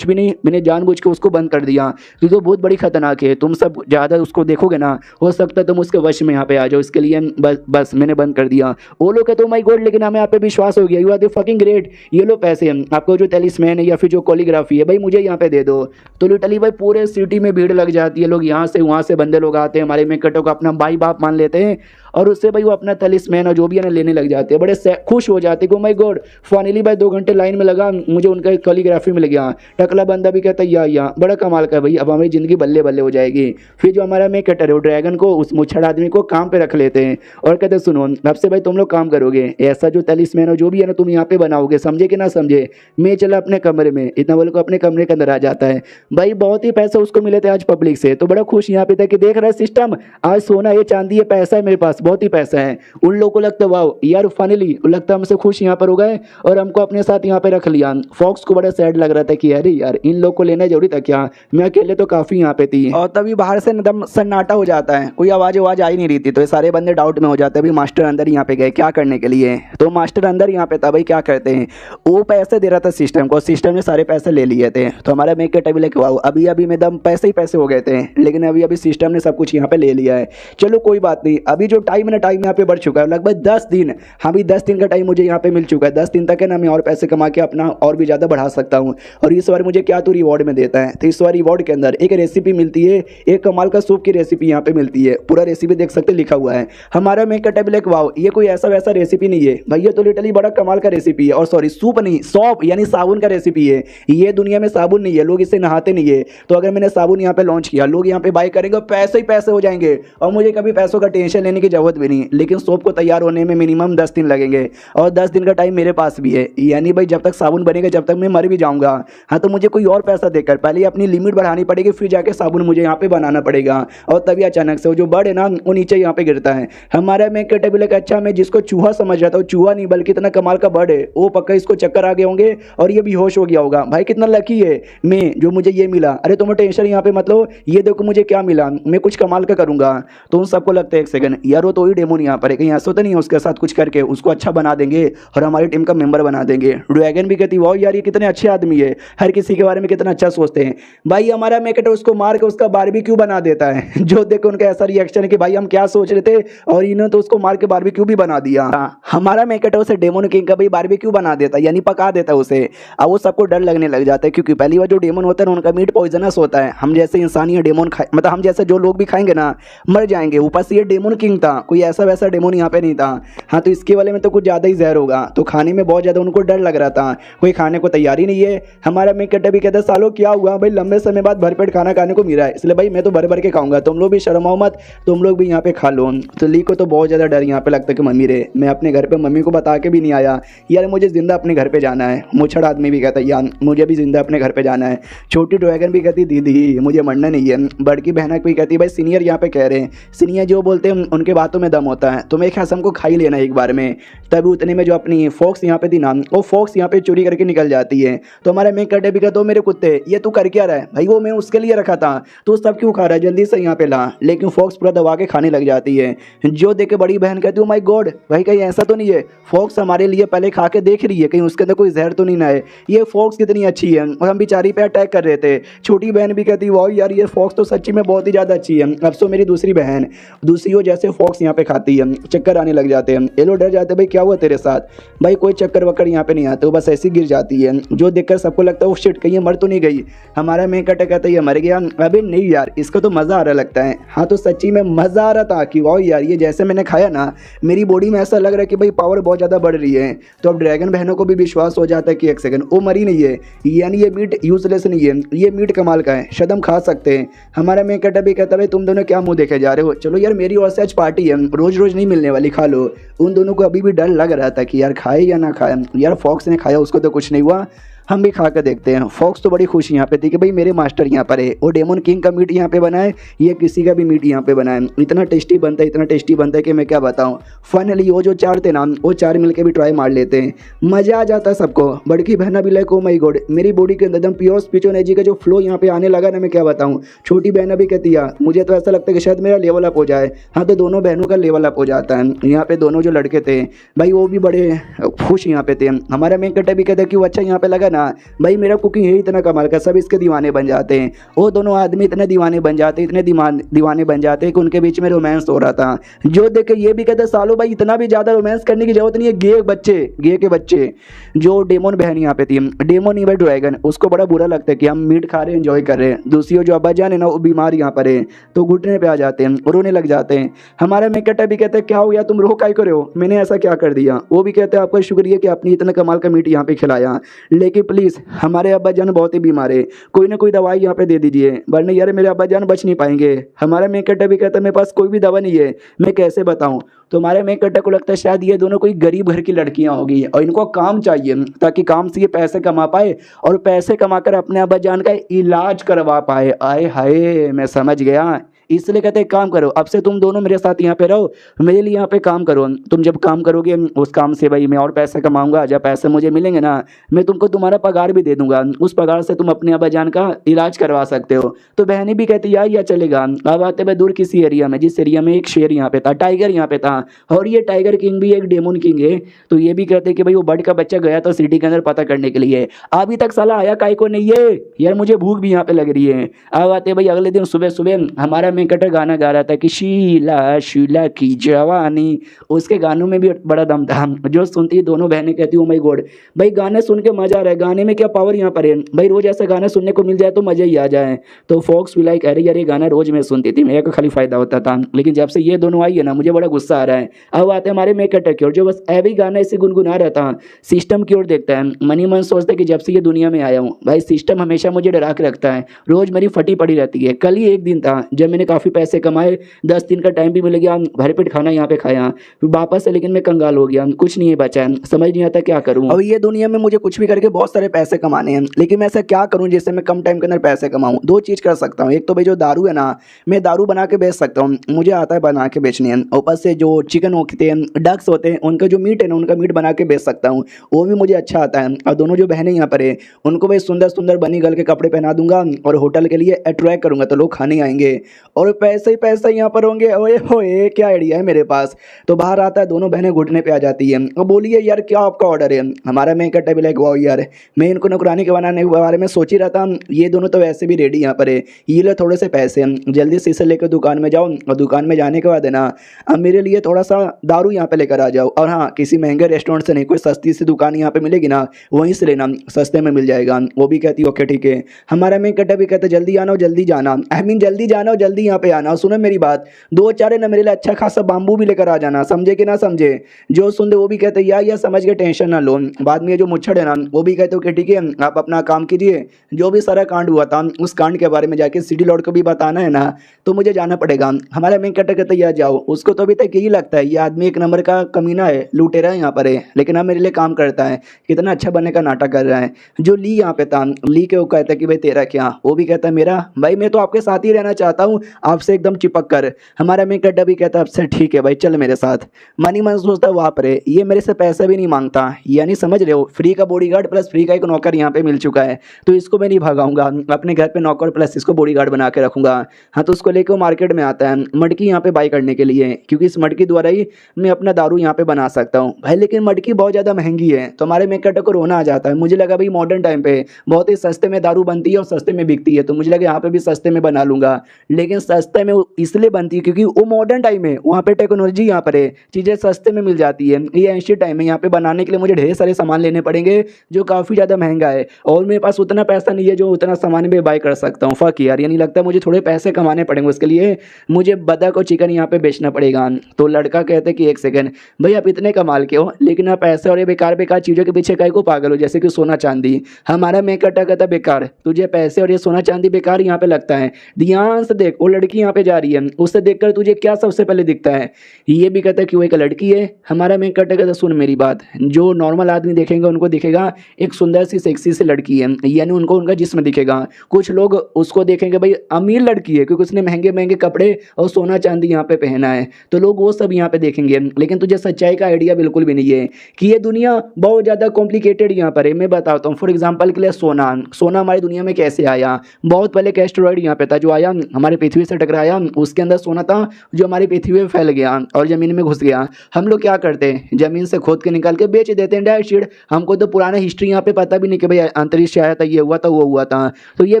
भी नहीं, मैंने जानबूझ के उसको बंद कर दिया। तो बहुत बड़ी खतरनाक है, तुम सब ज़्यादा उसको देखोगे ना हो सकता है तुम उसके वश में यहाँ पे आ जाओ, इसके लिए बस मैंने बंद कर दिया। वो लोग कहते हो माय गॉड लेकिन हमें यहाँ पे विश्वास हो गया, you are the fucking great. ये लो पैसे आपको जो टेलिस्मैन है या फिर जो कोलिग्राफी है भाई मुझे यहाँ पे दे दो। तो लिटरली भाई पूरे सिटी में भीड़ लग जाती है, लोग यहाँ से वहाँ से बंदे लोग आते हैं, हमारे मेकटो को अपना भाई बाप मान लेते हैं और उससे भाई वो अपना टेलिस्मैन और जो भी है ना लेने लग जाते हैं, बड़े खुश हो जाते हैं कि माय गॉड फाइनली भाई 2 घंटे लाइन में लगा मुझे उनका कोलिग्राफी मिल गया। टकला बंदा भी कहता है या बड़ा कमाल का भाई, अब हमारी ज़िंदगी बल्ले बल्ले हो जाएगी। फिर जो हमारा मेकटर है वो ड्रैगन को उस मुच्छड़ आदमी को काम पे रख लेते हैं और कहते सुनो अब से भाई तुम लोग काम करोगे, ऐसा जो टेलिस्मैन और जो भी है ना तुम यहाँ पे बनाओगे, समझे कि ना समझे। मैं चला अपने कमरे में, इतना बोल को अपने कमरे के अंदर आ जाता है। भाई बहुत ही पैसे उसको मिले थे आज पब्लिक से, तो बड़ा खुश यहाँ पे था कि देख रहा है सिस्टम आज सोना ये चांदी है पैसा है मेरे पास, बहुत ही पैसा है। उन लोगों को लगता वाह यार फाइनली लगता हमसे खुश यहाँ पर हो गए और हमको अपने साथ यहाँ पे रख लिया। फॉक्स को बड़ा सैड लग रहा था कि अरे यार इन लोग को लेना जरूरी था क्या, मैं अकेले तो काफी यहाँ पे थी। और तभी बाहर से एकदम सन्नाटा हो जाता है, कोई आवाज आ ही नहीं रही थी, तो ये सारे बंदे डाउट में हो जाते हैं अभी मास्टर अंदर यहाँ पे गए क्या करने के लिए। तो मास्टर अंदर यहाँ पे था, भाई क्या करते हैं, वो पैसे दे रहा था सिस्टम को, सिस्टम ने सारे पैसे ले लिए थे। तो हमारा मेक के टेबल के वाओ अभी अभी में दम पैसे ही पैसे हो गए थे, लेकिन अभी सिस्टम ने सब कुछ यहाँ पे ले लिया है। चलो कोई बात नहीं, अभी जो टाइम है ना टाइम यहाँ पे बढ़ चुका है लगभग 10 दिन। हाँ भी 10 दिन का टाइम मुझे यहाँ पे मिल चुका है, 10 दिन तक है ना मैं और पैसे कमा के अपना और भी ज़्यादा बढ़ा सकता हूँ। और इस बार मुझे क्या तो रिवॉर्ड में देता है, तो इस बार रिवॉर्ड के अंदर एक रेसिपी मिलती है, एक कमाल का सूप की रेसिपी यहाँ पे मिलती है, पूरा रेसिपी देख सकते लिखा हुआ है। हमारा मेक का टेबल एक वाओ ये कोई ऐसा वैसा रेसिपी नहीं है भैया, तो लिटरली बड़ा कमाल का रेसिपी है। और सॉरी सूप नहीं सॉप यानी साबुन का रेसिपी है। ये दुनिया में साबुन नहीं है, लोग इससे नहाते नहीं है, तो अगर मैंने साबुन यहाँ पे लॉन्च किया लोग यहाँ पे बाय करेंगे, पैसे ही पैसे हो जाएंगे और मुझे कभी पैसों का टेंशन लेने की जरूरत भी नहीं। लेकिन सोप को तैयार होने में मिनिमम 10 दिन लगेंगे और 10 दिन का टाइम मेरे पास भी है, यानी भाई जब तक साबुन बनेगा जब तक मैं मर भी जाऊंगा। हाँ तो मुझे कोई और पैसा देकर पहले अपनी लिमिट बढ़ानी पड़ेगी, फिर जाके साबुन मुझे यहाँ पे बनाना पड़ेगा और तभी अचानक से वो जो बर्ड है ना वो नीचे यहाँ पे गिरता है। हमारा मेक का टेबल का अच्छा मैं जिसको चूहा समझ रहा था वो चूहा नहीं बल्कि इतना कमाल का बर्ड है, वो पक्का इसको चक्कर आ गए होंगे और ये बेहोश हो गया होगा। भाई कितना लकी है मैं जो मुझे ये मिला। अरे तुम्हें टेंशन यहाँ पे मतलब ये देखो मुझे क्या मिला, मैं कुछ कमाल का करूंगा। तो उन सबको लगता है एक सेकंड यार वो तो ही डेमोन यहाँ पर है, कहीं ऐसा तो नहीं है उसके साथ कुछ करके उसको अच्छा बना देंगे और हमारी टीम का मेंबर बना देंगे। ड्रैगन भी कहती वाह यार ये कितने अच्छे आदमी है, हर किसी के बारे में कितना अच्छा सोचते हैं। भाई हमारा मेकेटर उसको मार के उसका बारबेक्यू बना देता है जो देखो उनका ऐसा रिएक्शन है कि भाई हम क्या सोच रहे थे और इन्होंने तो उसको मार के बारबेक्यू भी बना दिया। हमारा मेकेटर उसे डेमोन किंग का भाई बारबेक्यू बना देता है यानी पका देता है उसे। अब वो सबको डर लगने लग जाता है क्योंकि पहली बार जो डेमोन होता है उनका मीट पॉइजनस होता है, हम जैसे इंसान ये डेमोन खाए मतलब हम जैसे जो लोग भी खाएंगे ना मर जाएंगे। ऊपर से ये डेमोन किंग था, कोई ऐसा वैसा डेमोन यहाँ पे नहीं था। हाँ तो इसके वाले में तो कुछ ज़्यादा ही जहर होगा, तो खाने में बहुत ज़्यादा उनको डर लग रहा था, कोई खाने को तैयार ही नहीं है। हमारा मेन कैरेक्टर भी कहता है सालो क्या हुआ भाई, लंबे समय बाद भरपेट खाना खाने को मिला है, इसलिए भाई मैं तो भर भर के खाऊंगा, तुम लोग भी शर्माओ मत, तुम लोग भी यहाँ पे खा लो। तो ली को तो बहुत ज़्यादा डर यहाँ पे लगता है कि मम्मी रे, मैं अपने घर पे मम्मी को बता के भी नहीं आया यार, मुझे जिंदा अपने घर पे जाना है। मुछड़ आदमी भी कहता है यार मुझे भी जिंदा अपने घर पे जाना है। छोटी ड्रैगन भी कहती दीदी मुझे मरना नहीं है। बड़की बहना भी कहती भाई सीनियर यहाँ पे कह रहे हैं, सीनियर जो बोलते हैं उनके बातों में दम होता है, तो मैं ख्याल हमको खा ही लेना एक बार में। तभी उतने में जो अपनी फॉक्स यहाँ पे थी ना, वो फॉक्स यहाँ पे चोरी करके निकल जाती है। तो हमारा मेन कैरेक्टर भी कहता मेरे कुत्ते ये तू कर क्या रहा है भाई, वो मैं उसके लिए रखा था, तो सब क्यों खा रहा है, जल्दी से यहाँ पे ला। लेकिन फॉक्स पूरा दबा के खाने लग जाती है। जो देख के बड़ी बहन कहती है माय गॉड भाई कहीं ऐसा तो नहीं है, फॉक्स हमारे लिए पहले खा के देख रही है कहीं उसके अंदर कोई जहर तो नहीं ना है, ये फॉक्स कितनी अच्छी है, और हम बेचारी पे अटैक कर रहे थे। छोटी बहन भी कहती वाह यार ये फॉक्स तो सच्ची में बहुत ही ज़्यादा अच्छी है। अब सो मेरी दूसरी बहन दूसरी हो जैसे फॉक्स यहाँ पे खाती है, चक्कर आने लग जाते हैं। ये लोग डर जाते हैं भाई क्या हुआ तेरे साथ, भाई कोई चक्कर वक्कर यहाँ पे नहीं आते, वो बस ऐसी गिर जाती है। जो देखकर सबको लगता है वो शिट कहीं ये मर तो नहीं गई। हमारा मेन कैरेक्टर कहता है ये मर गया, अबे नहीं यार इसका तो मज़ा आ रहा लगता है। हाँ तो सच्ची में मज़ा आ रहा था कि वाह यार ये जैसे मैंने खाया ना मेरी बॉडी में ऐसा लग रहा है कि भाई पावर बहुत ज़्यादा बढ़ रही है। तो अब ड्रैगन बहनों को भी विश्वास हो जाता है कि एक सेकंड वो मरी नहीं है, यानी ये मीट यूजलेस नहीं है, ये मीट कमाल का है, शायद हम खा सकते हैं। हमारा मेन कैरेक्टर भी कहता है भाई तुम दोनों क्या मुंह देखे जा रहे हो, चलो यार मेरी ओर से आज पार्टी है, रोज रोज नहीं मिलने वाली, खा लो। उन दोनों को अभी भी डर लग रहा था कि यार खाए या ना खाए, यार फॉक्स ने खाया उसको तो कुछ नहीं हुआ, हम भी खा कर देखते हैं। फॉक्स तो बड़ी खुश यहाँ पे थी कि भाई मेरे मास्टर यहाँ पर है, वो डेमन किंग का मीट यहाँ पे बनाए, ये किसी का भी मीट यहाँ पे बनाए, इतना टेस्टी बनता है, इतना टेस्टी बनता है कि मैं क्या बताऊँ। फाइनली वो जो चार थे ना वो चार मिलके भी ट्राई मार लेते हैं, मज़ा आ जाता है सबको। बड़की बहना भी लाइक ओ माय गॉड मेरी बॉडी के अंदर एकदम प्योर स्पिरिचुअल एनर्जी का जो फ्लो यहाँ पे आने लगा ना मैं क्या बताऊँ। छोटी बहना भी कहती है मुझे तो ऐसा लगता है कि शायद मेरा लेवल अप हो जाए। हाँ तो दोनों बहनों का लेवल अप हो जाता है। यहाँ पे दोनों जो लड़के थे भाई वो भी बड़े खुश यहाँ पे थे। हमारा मेन कैरेक्टर भी कहता है कि वो अच्छा यहाँ पे लगा ना भाई मेरा कुकिंग है इतना कमाल का, सब इसके दीवाने बन जाते हैं। वो दोनों आदमी इतने दीवाने बन जाते हैं, इतने दीवाने बन जाते हैं कि उनके बीच में रोमांस हो रहा था। जो देख के ये भी कहते सालो भाई इतना भी ज़्यादा रोमांस करने की जरूरत नहीं है, गे के बच्चे। जो डेमोन बहन यहाँ पे थी, डेमोन नहीं भाई ड्रैगन, उसको बड़ा बुरा लगता है कि हम मीट खा रहे हैं एंजॉय कर रहे हैं। दूसरी जो अब्बा जान है ना वो बीमार यहाँ पर है, तो घुटने पे आ जाते हैं, रोने लग जाते हैं। हमारे मेन कैरेक्टर भी कहते हैं क्या हो गया तुम रो काहे कर रहे हो, मैंने ऐसा क्या कर दिया। वो भी कहते हैं आपका शुक्रिया कि आपने इतना कमाल का मीट यहाँ पे खिलाया, लेकिन प्लीज़ हमारे अब्बा जान बहुत ही बीमार है, कोई ना कोई दवाई यहाँ पे दे दीजिए वरना यार मेरे अब्बा जान बच नहीं पाएंगे। हमारा मेन कैरेक्टर भी कहता है मेरे पास कोई भी दवा नहीं है, मैं कैसे बताऊँ। तो हमारे मेन कैरेक्टर को लगता है शायद ये दोनों कोई गरीब घर की लड़कियां होगी और इनको काम चाहिए ताकि काम से ये पैसे कमा पाए और पैसे कमाकर अपने अब्बा जान का इलाज करवा पाए। आए हाय मैं समझ गया, इसलिए कहते हैं काम करो, अब से तुम दोनों मेरे साथ यहाँ पे रहो, मेरे लिए यहाँ पे काम करो। तुम जब काम करोगे उस काम से भाई मैं और पैसे कमाऊंगा, जब पैसे मुझे मिलेंगे ना मैं तुमको तुम्हारा पगार भी दे दूंगा, उस पगार से तुम अपने अब्बा जान का इलाज करवा सकते हो। तो बहनें भी कहती यार यह चलेगा। अब आते भाई दूर किसी एरिया में, जिस एरिया में एक शेर यहाँ पे था, टाइगर यहाँ पे था, और ये टाइगर किंग भी एक डेमोन किंग है। तो ये भी कहते कि भाई वो बर्ड का बच्चा गया था सिटी के अंदर पता करने के लिए, अभी तक साला आया काहे को नहीं है, यार मुझे भूख भी यहाँ पे लग रही है। अब आते भाई अगले दिन सुबह सुबह हमारा मेन कैरेक्टर गाना गा रहा था कि शीला शीला की जवानी, उसके गानों में भी बड़ा दम था। जो सुनती दोनों बहनें कहती ओ माय गॉड भाई गाने सुन के मजा आ रहा है, गाने में क्या पावर यहाँ पर है भाई, रोज ऐसा गाना सुनने को मिल जाए तो मजा ही आ जाए। तो फॉक्स भी लाइक अरे यार ये गाना रोज मैं सुनती थी, मेरे को खाली फायदा होता था, लेकिन जब से ये दोनों आई है ना मुझे बड़ा गुस्सा आ रहा है। अब आते हमारे मेन कैरेक्टर की ओर जो बस ऐवी गाना ऐसे गुनगुना रहा था, सिस्टम की ओर देखता है, मनी मन सोचता है कि जब से ये दुनिया में आया हूँ भाई सिस्टम हमेशा मुझे डरा के रखता है, रोज मेरी फटी पड़ी रहती है। कल ही एक दिन था जब मैंने काफ़ी पैसे कमाए, 10 दिन का टाइम भी मिल गया, भरपेट खाना यहाँ पे खाया वापस से, लेकिन मैं कंगाल हो गया, कुछ नहीं बचा है, समझ नहीं आता क्या करूँ। अब ये दुनिया में मुझे कुछ भी करके बहुत सारे पैसे कमाने हैं, लेकिन मैं ऐसा क्या करूँ जिससे मैं कम टाइम के अंदर पैसे कमाऊँ। दो चीज़ कर सकता हूँ, एक तो भाई जो दारू है ना मैं दारू बना के बेच सकता हूँ, मुझे आता है बना के बेचनी है। ऊपर से जो चिकन होते हैं, डक्स होते हैं, उनका जो मीट है ना उनका मीट बना के बेच सकता हूँ, वो भी मुझे अच्छा आता है। और दोनों जो बहनें यहाँ पर है उनको भाई सुंदर सुंदर बनी गल के कपड़े पहना दूंगा और होटल के लिए अट्रैक्ट करूँगा तो लोग खाने आएंगे और पैसे ही पैसे यहाँ पर होंगे। ओए होए क्या आइडिया है मेरे पास। तो बाहर आता है, दोनों बहनें घुटने पे आ जाती है और बोलिए यार क्या आपका ऑर्डर है। हमारा मैं कहता है लाइक वाओ यार मैं इनको नौकरानी के बनाने के बारे में सोच ही रहा था, ये दोनों तो वैसे भी रेडी यहाँ पर है, ये लो थोड़े से पैसे जल्दी से इसे लेकर दुकान में जाओ और दुकान में जाने के बाद है ना अब मेरे लिए थोड़ा सा दारू यहाँ पे लेकर आ जाओ। और हाँ किसी महंगे रेस्टोरेंट से नहीं, कोई सस्ती सी दुकान यहाँ पे मिलेगी ना वहीं से लेना, सस्ते में मिल जाएगा। वो भी कहती ओके ठीक है। हमारा मैं कहता भी कहते जल्दी आना जल्दी जाना, आई मीन जल्दी जाना और जल्दी यहाँ पे आना, सुनो मेरी बात, 2-4 ना मेरे लिए अच्छा खासा बाम्बू भी लेकर आ जाना, समझे कि ना समझे। जो सुनते वो भी कहते या समझ के टेंशन ना लो। बाद में ये जो मुच्छड़ है ना वो भी कहते हो कि ठीक है आप अपना काम कीजिए, जो भी सारा कांड हुआ था उस कांड के बारे में जाके सिटी लॉर्ड को भी बताना है ना, तो मुझे जाना पड़ेगा। हमारा मेन कहता कहते या जाओ, उसको तो अभी तक यही लगता है ये आदमी एक नंबर का कमीना है, लुटेरा है यहाँ पर है, लेकिन अब मेरे लिए काम करता है, कितना अच्छा बनने का नाटक कर रहा है। जो ली यहाँ पे था, ली के वो कहता है कि भाई तेरा क्या, वो भी कहता है मेरा, भाई मैं तो आपके साथ ही रहना चाहता हूँ, आपसे एकदम चिपक कर। हमारा मेन कहता भी कहता है आपसे ठीक है भाई चल मेरे साथ। मनी मन सोचता है वहाँ पर है, ये मेरे से पैसा भी नहीं मांगता, यानी समझ रहे हो, फ्री का बॉडीगार्ड प्लस फ्री का एक नौकर यहाँ पे मिल चुका है, तो इसको मैं नहीं भगाऊंगा, अपने घर पे नौकर प्लस इसको बॉडीगार्ड बना के रखूंगा। हाँ तो उसको लेकर वो मार्केट में आता है मटकी यहाँ पे बाई करने के लिए, क्योंकि इस मटकी द्वारा ही मैं अपना दारू यहाँ पे बना सकता हूँ भाई, लेकिन मटकी बहुत ज़्यादा महंगी है। तो हमारे मेकट को रोना आ जाता है, मुझे लगा भाई मॉडर्न टाइम पे बहुत ही सस्ते में दारू बनती है और सस्ते में बिकती है, तो मुझे लगा यहाँ पे भी सस्ते में बना लूंगा, लेकिन सस्ते में इसलिए बनती है क्योंकि वो मॉडर्न टाइम है, वहाँ पे टेक्नोलॉजी यहाँ पर है, चीज़ें सस्ते में मिल जाती है। ये एंशियंट टाइम है, यहाँ पे बनाने के लिए मुझे ढेर सारे सामान लेने पड़ेंगे जो काफ़ी ज़्यादा महंगा है, और मेरे पास उतना पैसा नहीं है जो उतना सामान भी बाय कर सकता हूँ। फक यार, ये नहीं लगता मुझे थोड़े पैसे कमाने पड़ेंगे, उसके लिए मुझे बतख और चिकन यहाँ पे बेचना पड़ेगा। तो लड़का कहते कि एक सेकंड भाई आप इतने कमाल के हो, लेकिन आप पैसे और ये बेकार बेकार चीज़ों के पीछे काहे को पागल हो, जैसे कि सोना चांदी। हमारा मेकटा कहता बेकार, तुझे पैसे और ये सोना चांदी बेकार यहाँ पे लगता है। ध्यान से देख, वो लड़की यहाँ पे जा रही है, उससे देखकर तुझे क्या सबसे पहले दिखता है? ये भी कहता है कि वो एक लड़की है। हमारा मेकटा कहता सुन मेरी बात, जो नॉर्मल आदमी देखेंगे उनको दिखेगा एक सुंदर सी सेक्सी सी लड़की है, यानी उनको उनका जिस्म दिखेगा। कुछ लोग उसको देखेंगे भाई अमीर लड़की है क्योंकि उसने महंगे महंगे कपड़े और सोना चांदी यहाँ पे पहना है, तो लोग वो सब यहाँ पे देखेंगे, लेकिन तुझे सच्चाई का आइडिया बिल्कुल भी नहीं है कि ये दुनिया बहुत ज़्यादा कॉम्प्लिकेटेड यहाँ पर है। मैं बताता हूँ, फॉर एग्जाम्पल के लिए सोना हमारी दुनिया में कैसे आया। बहुत पहले एक एस्टेरॉयड यहाँ पे था जो आया, हमारे पृथ्वी से टकराया, उसके अंदर सोना था जो हमारी पृथ्वी में फैल गया और ज़मीन में घुस गया। हम लोग क्या करते हैं, ज़मीन से खोद के निकाल के बेच देते हैं डायरेक्ट शीट। हमको तो पुराना हिस्ट्री यहाँ पे पता भी नहीं कि भाई अंतरिक्ष से आया था, ये हुआ था वो हुआ था, तो ये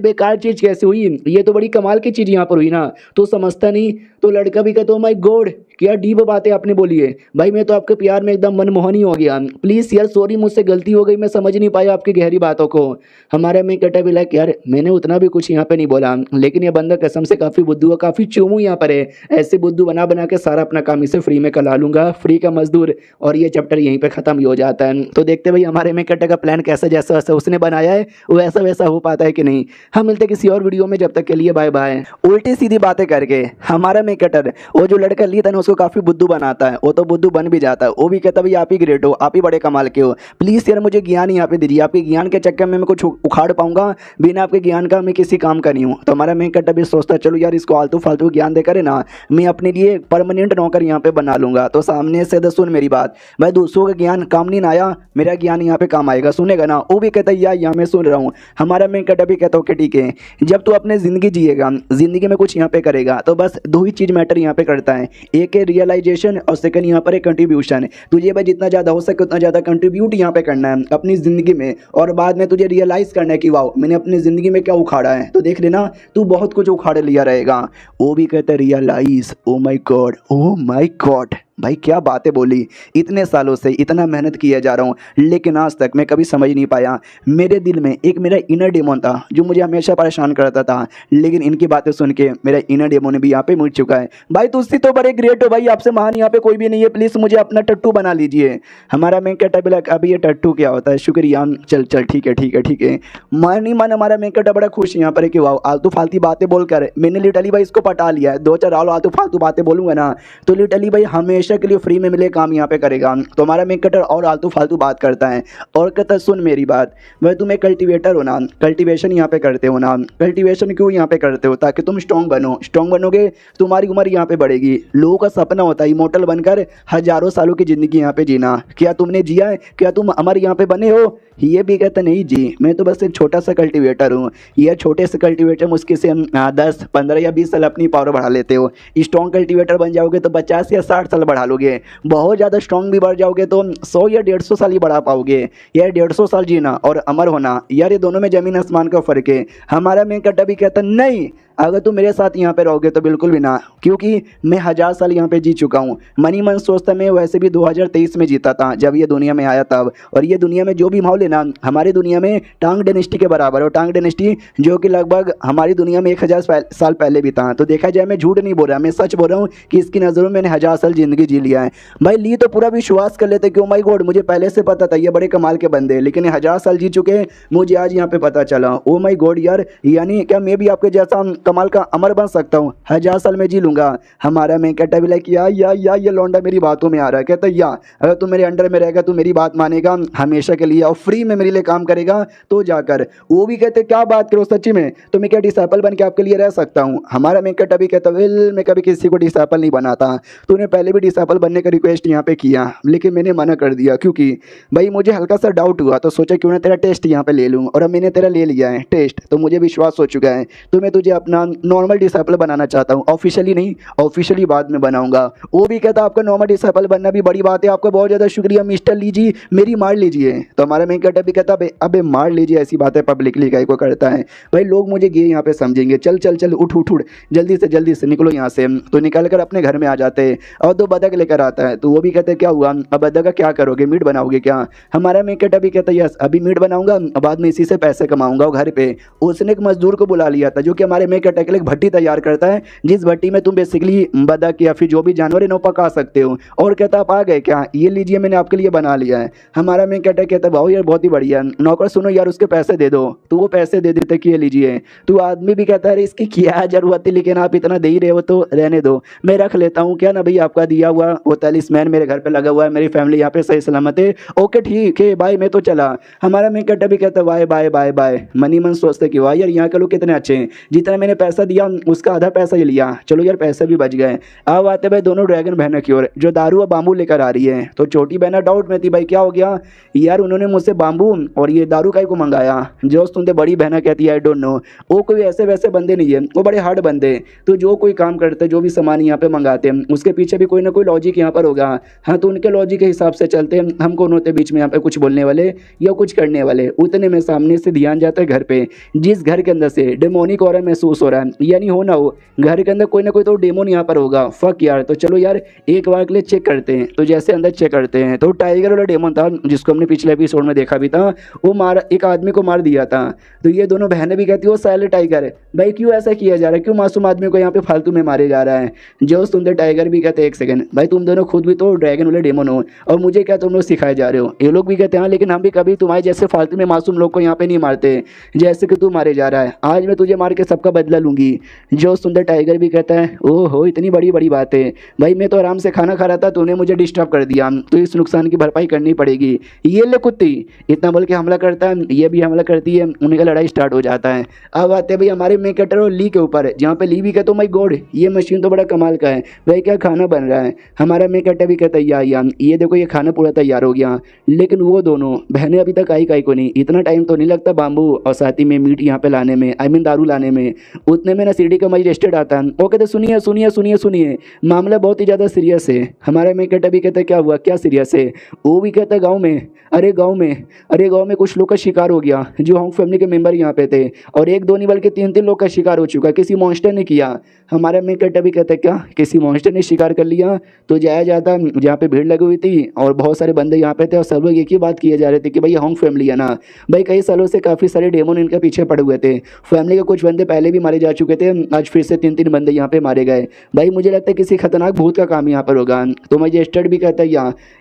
बेकार चीज़ कैसे हुई, ये तो बड़ी कमाल की चीज़ यहाँ पर हुई ना। तो समझता नहीं, तो लड़का भी कहता माय गॉड क्या डीप बातें आपने बोली है भाई, मैं तो आपके प्यार में एकदम मनमोहनी हो गया, प्लीज़ यार सॉरी मुझसे गलती हो गई, मैं समझ नहीं पाया आपकी गहरी बातों को। हमारे में कहता भी लाइक यार मैंने उतना भी कुछ यहाँ पे नहीं बोला, लेकिन ये बंदा कसम से काफ़ी बुद्धू है, काफ़ी चूमू यहाँ पर है, ऐसे बुद्धू बना बना के सारा अपना काम इसे फ्री में करा लूंगा, फ्री का मजदूर। और ये चैप्टर यहीं पे खत्म ही हो जाता है। तो देखते भाई हमारे में कहता का प्लान कैसा जैसा वैसा उसने बनाया है वैसा वैसा हो पाता है कि नहीं। हम मिलते किसी और वीडियो में, जब तक के लिए बाय बाय। उल्टी सीधी बातें करके हमारा में कटर वो जो लड़का ली था ना उसको काफ़ी बुद्धू बनाता है, वो तो बुद्धू बन भी जाता है, वो भी कहता भाई आप ही ग्रेट हो, आप ही बड़े कमाल के हो, प्लीज़ यार मुझे ज्ञान यहाँ पे दीजिए, आपके ज्ञान के चक्कर में मैं कुछ उखाड़ पाऊंगा, बिना आपके ज्ञान का मैं किसी काम का नहीं हूँ। तो हमारा मैं कट्टा भी सोचता चलो यार इसको आलतू फालतू ज्ञान देकर ना मैं अपने लिए परमानेंट नौकर यहाँ पे बना लूंगा। तो सामने से सुन मेरी बात भाई, दूसरों का ज्ञान काम नहीं आया, मेरा ज्ञान यहाँ पे काम आएगा, सुनेगा ना। वो भी कहता है यार यहाँ मैं सुन रहा हूँ। हमारा मैं कट्टा भी कहता हूँ कि ठीक है, जब तू अपने ज़िंदगी जिएगा, ज़िंदगी में कुछ यहाँ पे करेगा, तो बस दो ही चीज़ मैटर यहाँ पे करता है, एक है रियलाइजेशन और सेकंड यहाँ पर है कंट्रीब्यूशन। तुझे भाई जितना ज़्यादा हो सके उतना ज़्यादा कंट्रीब्यूट यहाँ पे करना है अपनी ज़िंदगी में, और बाद में तुझे रियलाइज़ करना है कि वाह मैंने अपनी ज़िंदगी में क्या उखाड़ा है। तो देख लेना तू बहुत कुछ उखाड़ लिया रहेगा। वो भी कहता है रियलाइज, ओ माई गॉड, ओ माई गॉड, भाई क्या बातें बोली, इतने सालों से इतना मेहनत किया जा रहा हूँ, लेकिन आज तक मैं कभी समझ नहीं पाया। मेरे दिल में एक मेरा इनर डेमोन था जो मुझे हमेशा परेशान करता था, लेकिन इनकी बातें सुन के मेरा इनर डेमोन भी यहाँ पे मिट चुका है। भाई तुझसे तो बड़े ग्रेट हो भाई, आपसे महान यहाँ पे कोई भी नहीं है, प्लीज़ मुझे अपना टट्टू बना लीजिए। हमारा मेंकटा भी लगा अभी ये टट्टू क्या होता है, शुक्रिया, चल चल ठीक है ठीक है ठीक है। मन ही मन हमारा मेंकटा बड़ा खुश यहाँ पर है कि वाह आलतू फालतू बातें बोलकर मैंने लिटरली भाई इसको पटा लिया है। 2-4 आलतू फालतू बातें बोलूँगा ना तो लिटरली भाई हमेशा के लिए फ्री में मिले काम यहाँ पे करेगा। तो हमारा मेक कटर और आलतू फालतू बात करता है और कहता सुन मेरी बात, भाई तुम एक कल्टीवेटर हो ना, कल्टीवेशन यहाँ पे करते हो ना, कल्टीवेशन क्यों यहाँ पे करते हो, ताकि तुम स्ट्रॉन्ग बनो, स्ट्रॉन्ग बनोगे तुम्हारी उम्र यहाँ पे बढ़ेगी। लोगों का सपना होता है इमोर्टल बनकर हजारों सालों की ज़िंदगी यहाँ पे जीना, क्या तुमने जिया है, क्या तुम अमर यहाँ पे बने हो? ये भी कहता नहीं जी, मैं तो बस एक छोटा सा कल्टीवेटर हूँ। यह छोटे से कल्टीवेटर मुश्किल से 10, 15 या 20 साल अपनी पावर बढ़ा लेते हो, स्ट्रॉन्ग कल्टीवेटर बन जाओगे तो 50 या 60 साल बढ़ा बढ़ा लोगे, बहुत ज़्यादा स्ट्रॉन्ग भी बढ़ जाओगे तो 100 या 150 साल ही बढ़ा पाओगे। यार 150 साल जीना और अमर होना, यार ये दोनों में ज़मीन आसमान का फ़र्क है। हमारा मेन कट्टा भी कहता नहीं, अगर तुम मेरे साथ यहाँ पे रहोगे तो बिल्कुल भी ना, क्योंकि मैं 1000 साल यहाँ पे जी चुका हूँ। मनी मन सोचता मैं वैसे भी 2023 में जीता था जब ये दुनिया में आया तब, और ये दुनिया में जो भी माहौल है ना, हमारी दुनिया में टांग डायनेस्टी के बराबर है। और टांग डायनेस्टी जो कि लगभग हमारी दुनिया में 1000 साल पहले भी था। तो देखा जाए मैं झूठ नहीं बोल रहा, मैं सच बोल रहा हूँ कि इसकी नज़रों में मैंने 1000 साल ज़िंदगी जी लिया है। भाई ली तो पूरा विश्वास कर लेते कि ओ माय गॉड, मुझे पहले से पता था ये बड़े कमाल के बंदे, लेकिन ये 1000 साल जी चुके हैं, मुझे आज यहाँ पे पता चला। ओ माय गॉड यार, यानी क्या मैं भी आपके जैसा कमाल का अमर बन सकता हूँ? 1000 साल में जी लूंगा। हमारा मैं कहता भी लाइक या ये लौंडा मेरी बातों में आ रहा है। कहता या अगर तू मेरे अंडर में रहेगा, तू मेरी बात मानेगा हमेशा के लिए और फ्री में मेरे लिए काम करेगा तो जाकर। वो भी कहते क्या बात करो सच्ची में, तो मैं क्या डिसाइपल बन के आपके लिए रह सकता हूँ? हमारा मैं कहता भी कहता वेल मैं कभी किसी को डिसाइपल नहीं बनाता। तूने पहले भी डिसाइपल बनने का रिक्वेस्ट यहाँ पे किया लेकिन मैंने मना कर दिया, क्योंकि भाई मुझे हल्का सा डाउट हुआ तो सोचा क्यों ना तेरा टेस्ट यहाँ पे ले लूँ। और अब मैंने तेरा ले लिया है टेस्ट तो मुझे विश्वास हो चुका है, तो मैं तुझे अपना नॉर्मल डिसाइपल बनाना चाहता हूँ। ऑफिशियली नहीं, ऑफिशियली बाद में बनाऊंगा। वो भी कहता आपका नॉर्मल डिसाइपल बनना भी बड़ी बात है, आपका बहुत ज़्यादा शुक्रिया मिस्टर लीजिए, मेरी मार लीजिए। तो हमारा मेन कहता भी कहता अबे मार लीजिए, ऐसी बात है पब्लिकली कहीं को करता है? भाई लोग मुझे गे यहाँ पे समझेंगे। चल चल चल उठ उठ उठ, जल्दी से निकलो यहाँ से। तो निकल कर अपने घर में आ जाते और 2 बतख लेकर आता है। तो वो भी कहते क्या हुआ, अब बतख का क्या करोगे, मीट बनाओगे क्या? हमारा मेन कहता भी कहता यस अभी मीट बनाऊंगा, बाद में इसी से पैसे कमाऊंगा। घर पे उसने एक मजदूर को बुला लिया था जो कि हमारे मेन कहता के लिए एक भट्टी तैयार करता है, जिस भट्टी में तुम बेसिकली बतख या फिर जो भी जानवर है ना पका सकते हो। और कहता आप आ गए क्या, ये लीजिए मैंने आपके लिए बना लिया है। हमारा मैं कहता भाऊ यार बहुत ही बढ़िया, नौकर सुनो यार उसके पैसे दे दो। तो वो पैसे दे देते कि ये लीजिए। तो आदमी भी कहता है इसकी क्या जरूरत है, लेकिन आप इतना दे ही रहे हो तो रहने दो, मैं रख लेता हूँ क्या ना भाई, आपका दिया हुआ वो तलिस्मैन मेरे घर पे लगा हुआ है, मेरी फैमिली यहाँ पे सही सलामत है। ओके ठीक है बाय, मैं तो चला। हमारा मैं कहता भी कहता बाय बाय बाय बाय। मनी मन सोचते कि वाह यार यहाँ के लोग कितने अच्छे हैं, जितना मैंने पैसा दिया उसका आधा पैसा ही लिया, चलो यार पैसे भी बच गए। अब आते भाई दोनों ड्रैगन बहनों की ओर जो दारू और बाम्बू लेकर आ रही है। तो छोटी बहना डाउट में थी भाई क्या हो गया यार, उन्होंने मुझसे बाम्बू और ये दारू का ही को मंगाया। जो सुनते बड़ी बहना कहती है आई डोंट नो, वो कोई ऐसे वैसे बंदे नहीं है, वो बड़े हार्ड बंदे। तो जो कोई काम करते जो भी सामान यहाँ पे मंगाते हैं उसके पीछे भी कोई ना कोई लॉजिक यहाँ पर होगा। हाँ तो उनके लॉजिक के हिसाब से चलते हैं, हम कौन होते बीच में यहाँ पे कुछ बोलने वाले या कुछ करने वाले। उतने में सामने से ध्यान जाता है घर पे, जिस घर के अंदर से डेमोनिक ऑरा महसूस हो रहा है, यानी हो ना हो घर के अंदर कोई ना कोई तो डेमोन यहाँ पर होगा। फक यार, तो चलो यार एक बार के लिए चेक करते हैं। तो जैसे अंदर चेक करते हैं तो टाइगर वाला डेमन था जिसको हमने पिछले एपिसोड में देखा भी था, वो मार एक आदमी को मार दिया था। तो ये दोनों बहनें भी कहती वो साइलेंट टाइगर है भाई, क्यों ऐसा किया जा रहा है, क्यों मासूम आदमी को यहाँ पे फालतू में मारे जा रहा है। जो सुनते टाइगर भी कहते एक सेकंड भाई तुम दोनों खुद भी तो ड्रैगन वाले डेमन हो और मुझे क्या तुम लोग सिखाए जा रहे हो। ये लोग भी कहते हैं लेकिन हम भी कभी तुम्हारे जैसे फालतू में मासूम लोग को यहाँ पे नहीं मारते जैसे कि तू मारे जा रहा है, आज मैं तुझे मार के सबका बदला लूंगी। जो सुंदर टाइगर भी कहता है ओहो इतनी बड़ी बड़ी बात है भाई, मैं तो आराम से खाना खा रहा था, तूने मुझे डिस्टर्ब कर दिया, तो इस नुकसान की भरपाई करनी पड़ेगी। ये ले कुत्ती, इतना बोल के हमला करता है, ये भी हमला करती है, उनका लड़ाई स्टार्ट हो जाता है। अब आते हैं भाई हमारे मेन कैरेक्टर और ली के ऊपर, जहाँ पे ली भी कहते माय गॉड ये मशीन तो बड़ा कमाल का है भाई, क्या खाना बन रहा है। हमारा मेन कैरेक्टर भी कहता है या ये देखो ये खाना पूरा तैयार हो गया। लेकिन वो दोनों बहनें अभी तक आई को नहीं, इतना टाइम तो नहीं लगता बाम्बू और साथ ही में मीट यहाँ पे लाने में, आई मीन दारू लाने में। उतने में ना सीडी का मजिस्ट्रेट आता है, वो कहते सुनिए सुनिए सुनिए सुनिए मामला बहुत ही ज़्यादा सीरियस है। हमारे मेन कैरेक्टर भी कहता है क्या हुआ, क्या सीरियस है। वो भी कहता है गाँव में कुछ लोग का शिकार हो गया, जो हम फैमिली के मेंबर यहाँ पे थे, और एक दो नहीं बल्कि 3 लोग का शिकार हो चुका, किसी मॉन्स्टर ने किया। हमारे मेन कैरेक्टर भी कहता है क्या किसी मॉन्स्टर ने शिकार कर लिया। तो जाया जाता जहाँ पे भीड़ लगी हुई थी और बहुत सारे बंदे यहाँ पे थे और सब लोग एक ही बात किए जा रहे थे कि भाई होंग फैमिली है ना भाई, कई सालों से काफ़ी सारे डेमोन इनके पीछे पड़े हुए थे। फैमिली के कुछ बंदे पहले भी मारे जा चुके थे, आज फिर से 3 बंदे यहाँ पे मारे गए। भाई मुझे लगता है किसी खतरनाक भूत का काम यहाँ पर होगा। तो मजिस्ट्रेट भी कहता है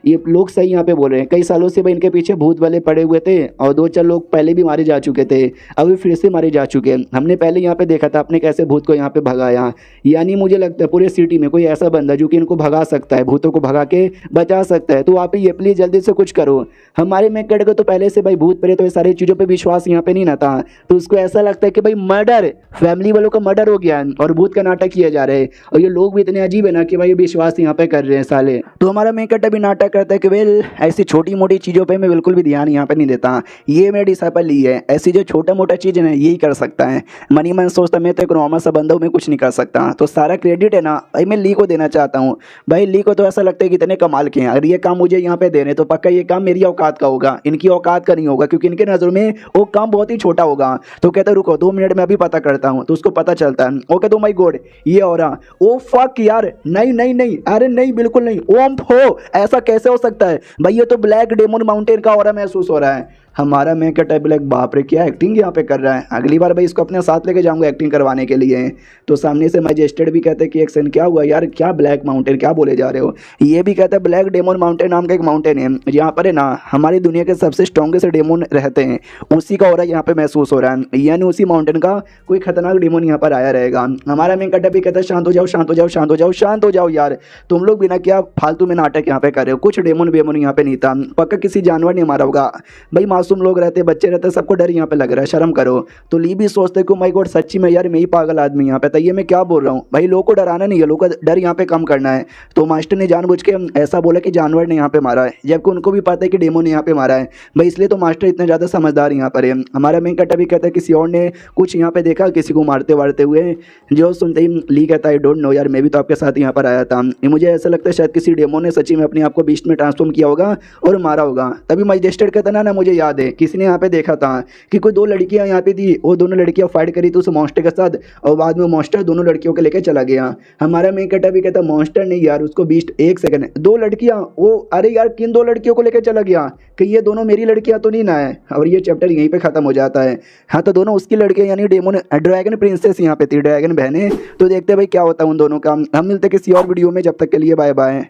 ये लोग सही यहाँ पे बोल रहे हैं, कई सालों से भाई इनके पीछे भूत वाले पड़े हुए थे और 2-4 लोग पहले भी मारे जा चुके थे, अभी फिर से मारे जा चुके हैं। हमने पहले यहाँ पे देखा था आपने कैसे भूत को यहाँ पे भगाया। यानी मुझे लगता है पूरे सिटी में कोई ऐसा बंदा जो कि इनको भगा सकता है, भूतों को भगा के बचा सकता है। तो आप ये प्लीज जल्दी से कुछ करो। हमारे में कट तो पहले से भाई भूत प्रेत तो ये सारी चीज़ों पर विश्वास यहाँ पे नहीं ना था, तो उसको ऐसा लगता है कि भाई मर्डर, फैमिली वालों का मर्डर हो गया और भूत का नाटक किया जा रहा है। और ये लोग भी इतने अजीब है ना कि भाई विश्वास यहाँ पे कर रहे हैं साले। तो हमारा मेकअप भी नाटक करता है कि वेल ऐसी छोटी मोटी चीज़ों पे पे मैं बिल्कुल भी ध्यान यहाँ पे नहीं देता। ये मेरे डिसाइपल ली है, ऐसी जो छोटा मोटा चीज़ है ना यही कर सकता है। मनी मन सोचता मैं तो एक नॉर्मल सा बंदा हूँ, मैं कुछ नहीं कर सकता। तो सारा क्रेडिट है ना भाई मैं ली को देना चाहता हूँ। भाई ली को तो ऐसा लगता है कि इतने कमाल के हैं, अगर ये काम मुझे यहाँ पे दे रहे हैं तो पक्का ये काम मेरी औकात का होगा, इनकी औकात का नहीं होगा, क्योंकि इनके नज़र में वो काम बहुत ही छोटा होगा। तो कहते रुको 2 मिनट में अभी पता करता हूँ। तो उसको पता चलता है, ओके तो माई गॉड ये हो रहा। ओ फक यार, नहीं नहीं नहीं, अरे नहीं बिल्कुल नहीं। ओम हो, ऐसा कैसे हो सकता है भाई, ये तो ब्लैक डेमन माउंटेन का ऑरा महसूस हो रहा है। हमारा मैं क्या टाइप ब्लैक, बाप रे क्या एक्टिंग यहाँ पे कर रहा है। अगली बार भाई इसको अपने साथ लेके जाऊंगा एक्टिंग करवाने के लिए। तो सामने से मैजिस्ट्रेट भी कहते हैं कि एक्शन क्या हुआ यार, क्या ब्लैक माउंटेन क्या बोले जा रहे हो। ये भी कहता है ब्लैक डेमन माउंटेन नाम का एक माउंटेन है यहाँ पर है ना हमारी दुनिया के सबसे स्ट्रॉन्गेस्ट डेमन रहते हैं, उसी का ऑरा यहाँ पे महसूस हो रहा है, यानी उसी माउंटेन का कोई खतरनाक डेमन यहाँ पर आया रहेगा। हमारा मेन कटा भी कहता है शांत हो जाओ शांत हो जाओ शांत हो जाओ शांत हो जाओ यार, तुम लोग बिना क्या फालतू में नाटक यहाँ पे कर रहे हो। कुछ डेमन वेमन यहाँ पे नहीं था, पक्का किसी जानवर ने मारा होगा। भाई मासूम लोग रहते, बच्चे रहते, सबको डर यहाँ पे लग रहा है, शर्म करो। तो ली भी सोचते कि माय गॉड सच्ची में यार मैं ही पागल आदमी यहाँ पे था, ये मैं क्या बोल रहा हूँ। भाई लोगों को डराना नहीं है, लोगों का डर यहाँ पे कम करना है। तो मास्टर ने जानबूझ के ऐसा बोला कि जानवर ने यहाँ पे मारा है, जबकि उनको भी पता है कि डेमो ने यहाँ पे मारा है। भाई इसलिए तो मास्टर इतने ज़्यादा समझदार यहाँ पर है। हमारा मेन कटा भी कहता है किसी और ने कुछ यहाँ पे देखा किसी को मारते वारते हुए। जो सुनते ही ली कहता है डोंट नो यार, मैं भी तो आपके साथ यहाँ पर आया था, मुझे ऐसा लगता है शायद किसी डेमो ने सच्ची में अपने आप को बीस्ट में ट्रांसफॉर्म किया होगा और मारा होगा। तभी मैजिस्ट्रेट कहता ना मुझे याद है किसी ने यहाँ पे देखा था कि कोई 2 लड़कियां यहाँ पे थी, वो दोनों लड़कियां फाइट करी थी उस मॉन्स्टर के साथ, और बाद में मॉन्स्टर दोनों लड़कियों को लेकर चला गया। हमारा मेन कटा भी कहता मॉन्स्टर नहीं यार, उसको बीस्ट, एक सेकंड, 2 लड़कियां, वो अरे यार किन 2 लड़कियों को लेकर चला गया, कि ये दोनों मेरी लड़कियां तो नहीं ना है। और ये चैप्टर यहीं पे खत्म हो जाता है। हाँ तो दोनों उसकी लड़कियां यानी डेमोन ड्रैगन प्रिंसेस यहाँ पे थी, ड्रैगन बहनें। तो देखते भाई क्या होता है उन दोनों का। हम मिलते किसी और वीडियो में, जब तक के लिए बाय बाय।